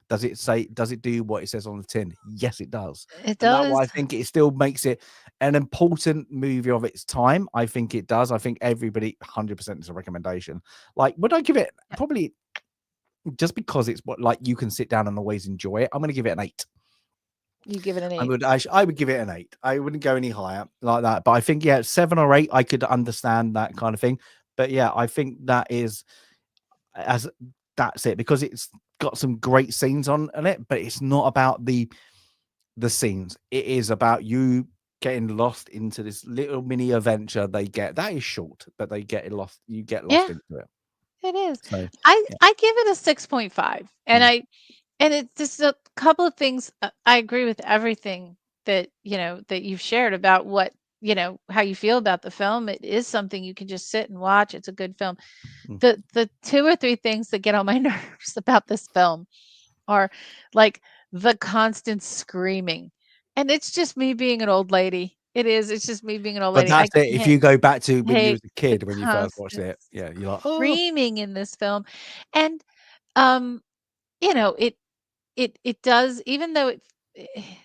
Does it do what it says on the tin? Yes, it does. it And that's does. why I think it still makes it an important movie of its time. I think it does. I think everybody 100% is a recommendation. Like, would I give it probably just because it's what like you can sit down and always enjoy it? I'm gonna give it an 8. You give it an 8. I would give it an 8. I wouldn't go any higher like that. But I think 7 or 8, I could understand that kind of thing. But I think as that's it because it's got some great scenes on it, but it's not about the scenes. It is about you getting lost into this little mini adventure they get. That is short, but they get lost. You get lost Yeah, into it. it is. So yeah. I give it a 6.5, and Mm, it's just a couple of things. I agree with everything that that you've shared about what how you feel about the film. It is something you can just sit and watch. It's a good film. mm. The 2 or 3 things that get on my nerves about this film are like the constant screaming. And it's just me being an old lady. It is. It's just me being an old But lady. I that's it. If can't you go back to when you was take a the kid, when you first watched constant it, you're like, oh, screaming in this film. And um, it it does, even though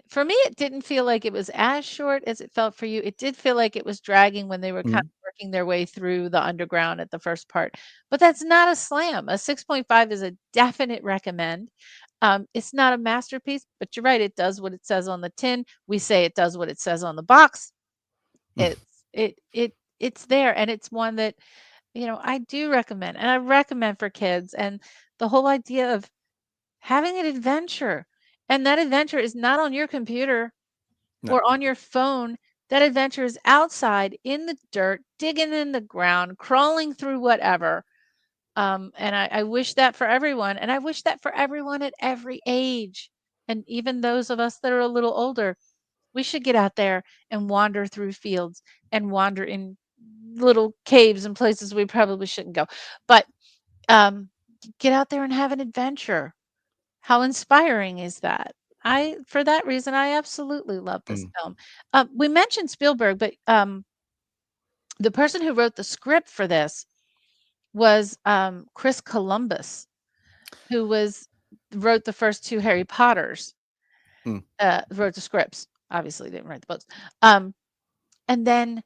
for me, it didn't feel like it was as short as it felt for you. It did feel like it was dragging when they were kind mm, of working their way through the underground at the first part. But that's not a slam. A 6.5 is a definite recommend. It's not a masterpiece, but you're right. It does what it says on the tin. We say it does what it says on the box. mm, It's there, and it's one that I do recommend, and I recommend for kids. And the whole idea of having an adventure, and that adventure is not on your computer no. or on your phone. That adventure is outside in the dirt, digging in the ground, crawling through whatever. And I wish that for everyone, and I wish that for everyone at every age. And even those of us that are a little older, we should get out there and wander through fields and wander in little caves and places we probably shouldn't go. But um, get out there and have an adventure. How inspiring is that? For that reason, I absolutely love this Mm, film. We mentioned Spielberg, but the person who wrote the script for this was Chris Columbus, who wrote the first 2 Harry Potters. mm. Wrote the scripts. Obviously, didn't write the books. Um, and then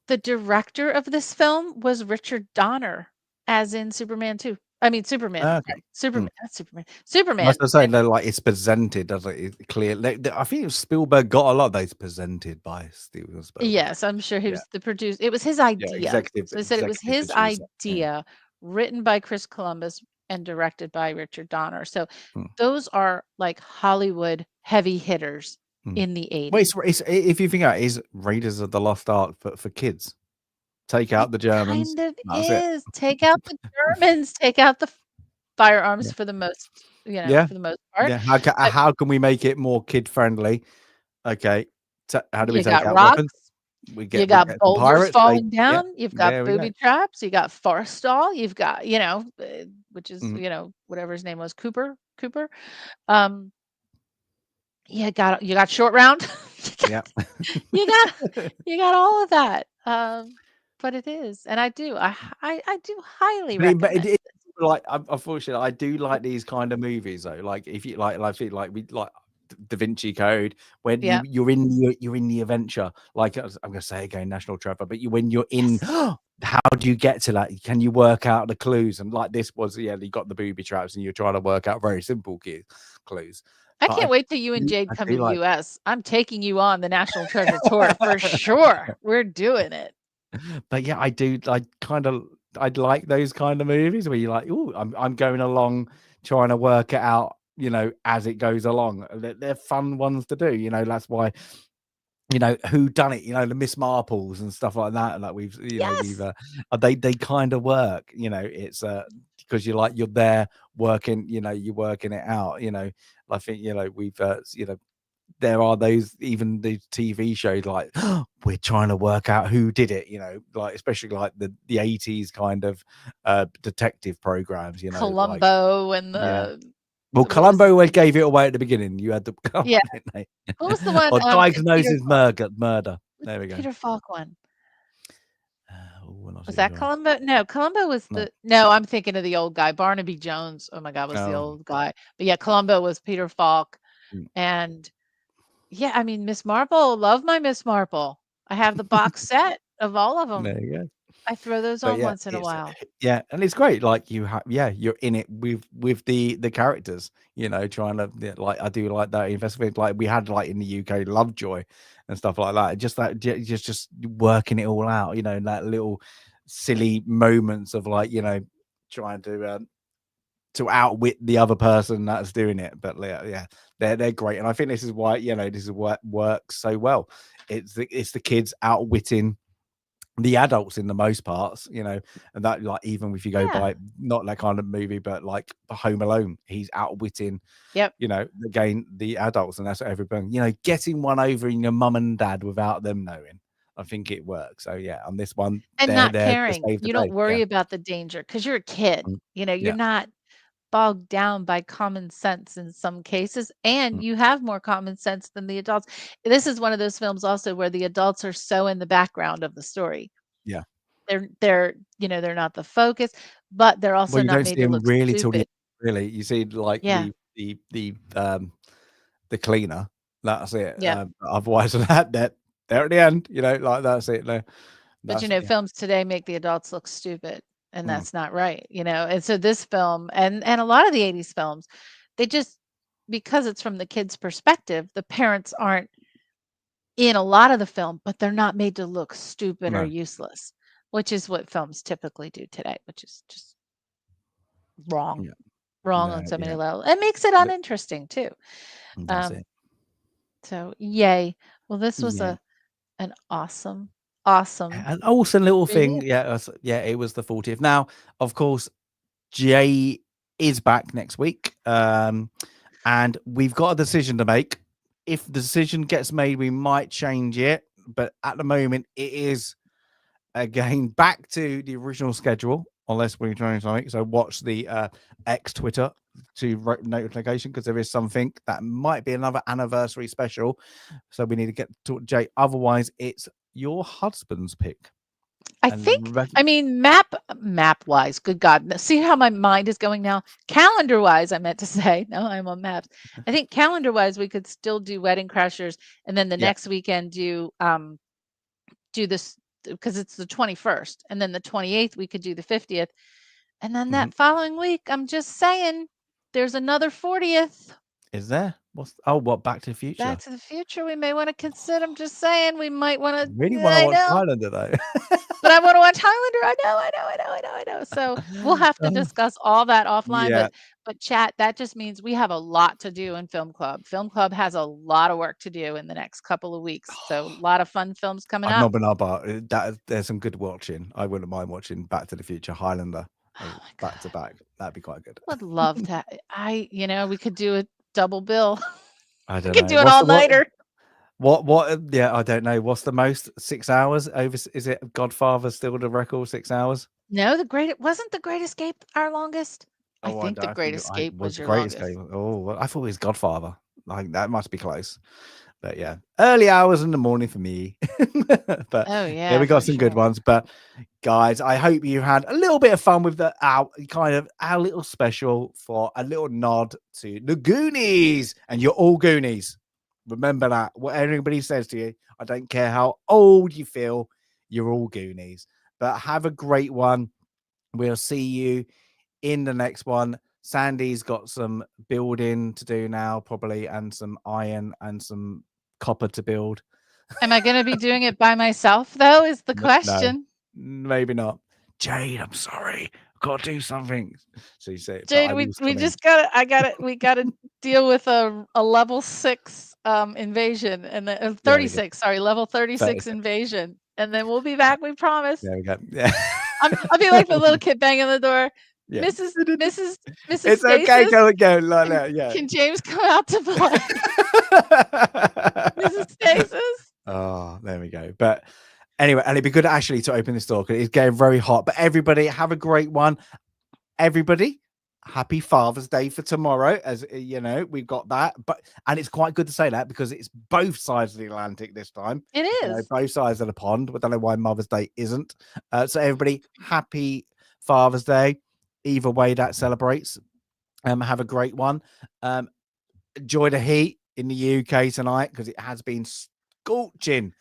the director of this film was Richard Donner, as in Superman 2. I mean, Superman. Okay. Sorry. Superman, Mm. not Superman. As Superman. I say, no, like it's presented, doesn't it? It's clear. I think Spielberg got a lot of those presented by Steven Spielberg. Yes, I'm sure he Yeah, was the producer. It was his yeah, idea. executive So I said it was his producer. Yeah. idea, written by Chris Columbus and directed by Richard Donner. So Mm, those are like Hollywood heavy hitters mm. in the Well, 80s. if you think about it, it's Raiders of the Lost Ark for kids. Take It out the Germans. kind of That's it. is. Take out the Germans, take out the firearms Yeah. for the most, Yeah. for the most part. Yeah. But How can we make it more kid friendly? Okay. How do we you take got out weapons? rocks, you We got get some boulders pirates. falling Yeah. down, you've got There we go. booby traps, you got Forrestal, you've got, which is, Mhm. whatever his name was, Cooper. Um, you got short round. Yeah. You got you got all of that. But it is, and I do highly But recommend it this. like, unfortunately, I do like these kind of movies though. Like if you I feel like we like Da Vinci Code when Yeah. you're in the adventure. Like I'm gonna say again, National Treasure. But when you're in, Yes. how do you get to that? Can you work out the clues? And like this was, you got the booby traps, and you're trying to work out very simple clues. I But can't wait till you and Jade I come do to the like. US. I'm taking you on the National Treasure tour for sure. We're doing it. But yeah, I do. I'd like those kind of movies where you're like, oh, I'm going along, trying to work it out, as it goes along. They're fun ones to do. That's why, who done it, the Miss Marples and stuff like that. Like we've Yes. they kind of work. It's because you're there working. You're working it out. I think we've there are those, even the TV shows like we're trying to work out who did it, like especially like the 80s kind of detective programs, like Columbo and yeah. the Well, what was Columbo always gave it away at the beginning. You had the come yeah. on, didn't they? What was the one, Or Peter diagnosis Falk? murder. What's There the we go. Peter Falk one? when I Was see that you. Columbo? No, Columbo was No. no, I'm thinking of the old guy. Barnaby Jones, oh my god, was the Oh. old guy. But yeah, Columbo was Peter Falk. Mm. And yeah, I mean, Miss Marple, love my Miss Marple. I have the box set of all of them. There you go. I throw those But on yeah, once in a it's while. yeah, and it's great. Like you have, yeah, you're in it with the characters. You know, trying to like I do like that investment. Like we had like in the UK, Lovejoy and stuff like that. Just that, just working it all out. You know, in that little silly moments of like trying to outwit the other person that's doing it. But yeah, they're great, and I think this is why this is what works so well. It's the kids outwitting the adults in the most parts, and that like even if you go Yeah. by not that kind of movie, but like Home Alone, he's outwitting, Yep. again the adults, and that's what everyone, getting one over in your mum and dad without them knowing. I think it works. So yeah, on this one, And they're not there to caring. save the You don't day. Yeah, worry about the danger because you're a kid. mm, You're yeah, not bogged down by common sense in some cases, and mm, you have more common sense than the adults. This is one of those films also where the adults are so in the background of the story. yeah. They're not the focus, but they're Well, also you not don't see made to him look really till the stupid. end, really. You see like Yeah, the cleaner. That's it. yeah. Otherwise, they're at the end. Like that's it. But, That's yeah. films today make the adults look stupid, and Mm, that's not right. And so this film and a lot of the '80s films, they just because it's from the kid's perspective, the parents aren't in a lot of the film, but they're not made to look stupid or no. useless, which is what films typically do today, which is just wrong. Yeah. Wrong No. on so many Yeah. levels. It makes it Th- uninteresting too. That's Um, it. so yay. Well, this was Yeah. an awesome, awesome And also a little thing. review. Yeah. Yeah. It was the 40th. Now, of course, Jay is back next week. And we've got a decision to make. If the decision gets made, we might change it. But at the moment, it is again back to the original schedule, unless we're trying something. So watch the X Twitter to notification, because there is something that might be another anniversary special. So we need to get to Jay. Otherwise, it's your husband's pick. I And think, I mean, map wise, good God. See how my mind is going now? Calendar wise, I meant to say. No, I'm on maps. I think calendar wise, we could still do Wedding Crashers and then the yeah, next weekend do this because it's the 21st. And then the 28th, we could do the 50th. And then mhm. that following week, I'm just saying there's another 40th. Is there? What Back to the Future? Back to the Future, we may want to consider. I'm just saying we might want Really to. want to I watch know. Highlander though. But I wanna watch Highlander. I know. So, we'll have to discuss all that offline, Yeah. but chat, that just means we have a lot to do in film club. Film club has a lot of work to do in the next couple of weeks, so a lot of fun films coming I've up. not been up, but there's some good watching. I wouldn't mind watching Back to the Future, Highlander, Oh my back to god. back. That'd be quite good. Would love that. We could do a double bill. I We don't could know. do an all-nighter. Yeah, I don't know. What's the most? 6 hours over? Is it Godfather still the record? 6 hours? No, wasn't The Great Escape our longest? I Oh, think The I Great think I Escape was was the your greatest longest. game. Oh, well, I thought it was Godfather. Like that must be close. But yeah, early hours in the morning for me. But Oh, yeah, yeah, we got for some good sure. ones. But guys, I hope you had a little bit of fun with our little special for a little nod to the Goonies. And you're all Goonies. Remember that. What anybody says to you, I don't care how old you feel, you're all Goonies. But have a great one. We'll see you in the next one. Sandy's got some building to do now, probably, and some iron and some copper to build. Am I gonna be doing it by myself, though, is the No, question? maybe not. Jade, I'm sorry. I've got to do something. So you say, but Jade, I we will we come in. just we gotta deal with a level 6 invasion and then There we go. 36, sorry, level 36 36. invasion. And then we'll be back, we promise. There we go. Yeah. I'll be like the little kid banging on the door. Yeah. Mrs. Mrs. Mrs. It's okay. Stasis, Go like can, that. Yeah. can James come out to play? Mrs. Stasis. Oh, there we go. But anyway, and it'd be good actually to open this door because it's getting very hot. But everybody, have a great one. Everybody, happy Father's Day for tomorrow, as you know, we've got that. And it's quite good to say that because it's both sides of the Atlantic this time. It You know, is. both sides of the pond. I don't know why Mother's Day isn't. So everybody, happy Father's Day. Either way that celebrates. Have a great one. Enjoy the heat in the UK tonight because it has been scorching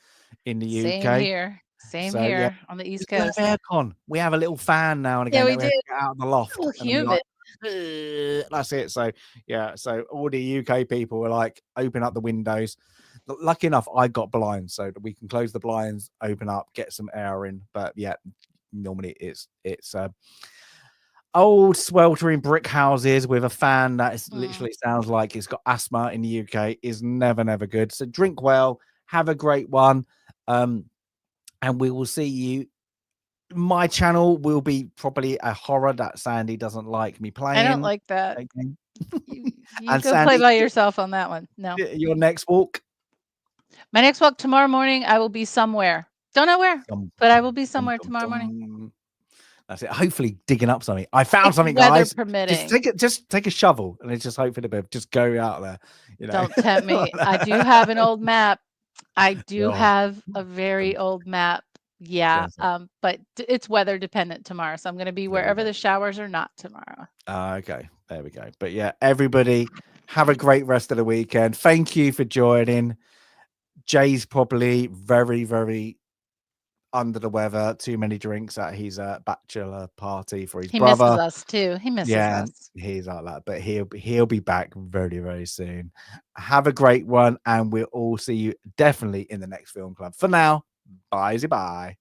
in the Same UK. here. Same So yeah, here on the we East do have Coast. aircon. We have a little fan now and Yeah, again we that we do. have to get out of the loft, So and then we're like, humid. that's it. So yeah, so all the UK people were like, open up the windows. Lucky enough, I got blinds so that we can close the blinds, open up, get some air in. But yeah, normally it's old sweltering brick houses with a fan that is literally sounds like it's got asthma in the UK is never good. So drink well, have a great one, and we will see you. My channel will be probably a horror that Sandy doesn't like me I don't playing. like that. Okay. You And go play Sandy, by yourself on that one. No. your next walk. My next walk tomorrow morning, I will be somewhere. Don't know where, Dum, but I will dum, be dum, somewhere dum, tomorrow morning. dum. That's it. Hopefully digging up something. I found something, Weather guys. permitting. Just take a shovel and it's just hopefully just go out there. You know. Don't tempt me. I do have an old map. I do Oh, have a very old map. Yeah, does it? but it's weather dependent tomorrow, so I'm going to be There we wherever go. the showers are not tomorrow. Okay, there we go. But yeah, everybody have a great rest of the weekend. Thank you for joining. Jay's probably very under the weather. Too many drinks at his bachelor party for his He misses brother. us too. He misses Yeah, us. he's like that, but he'll be back very soon. Have a great one, and we'll all see you definitely in the next film club. For now, bye.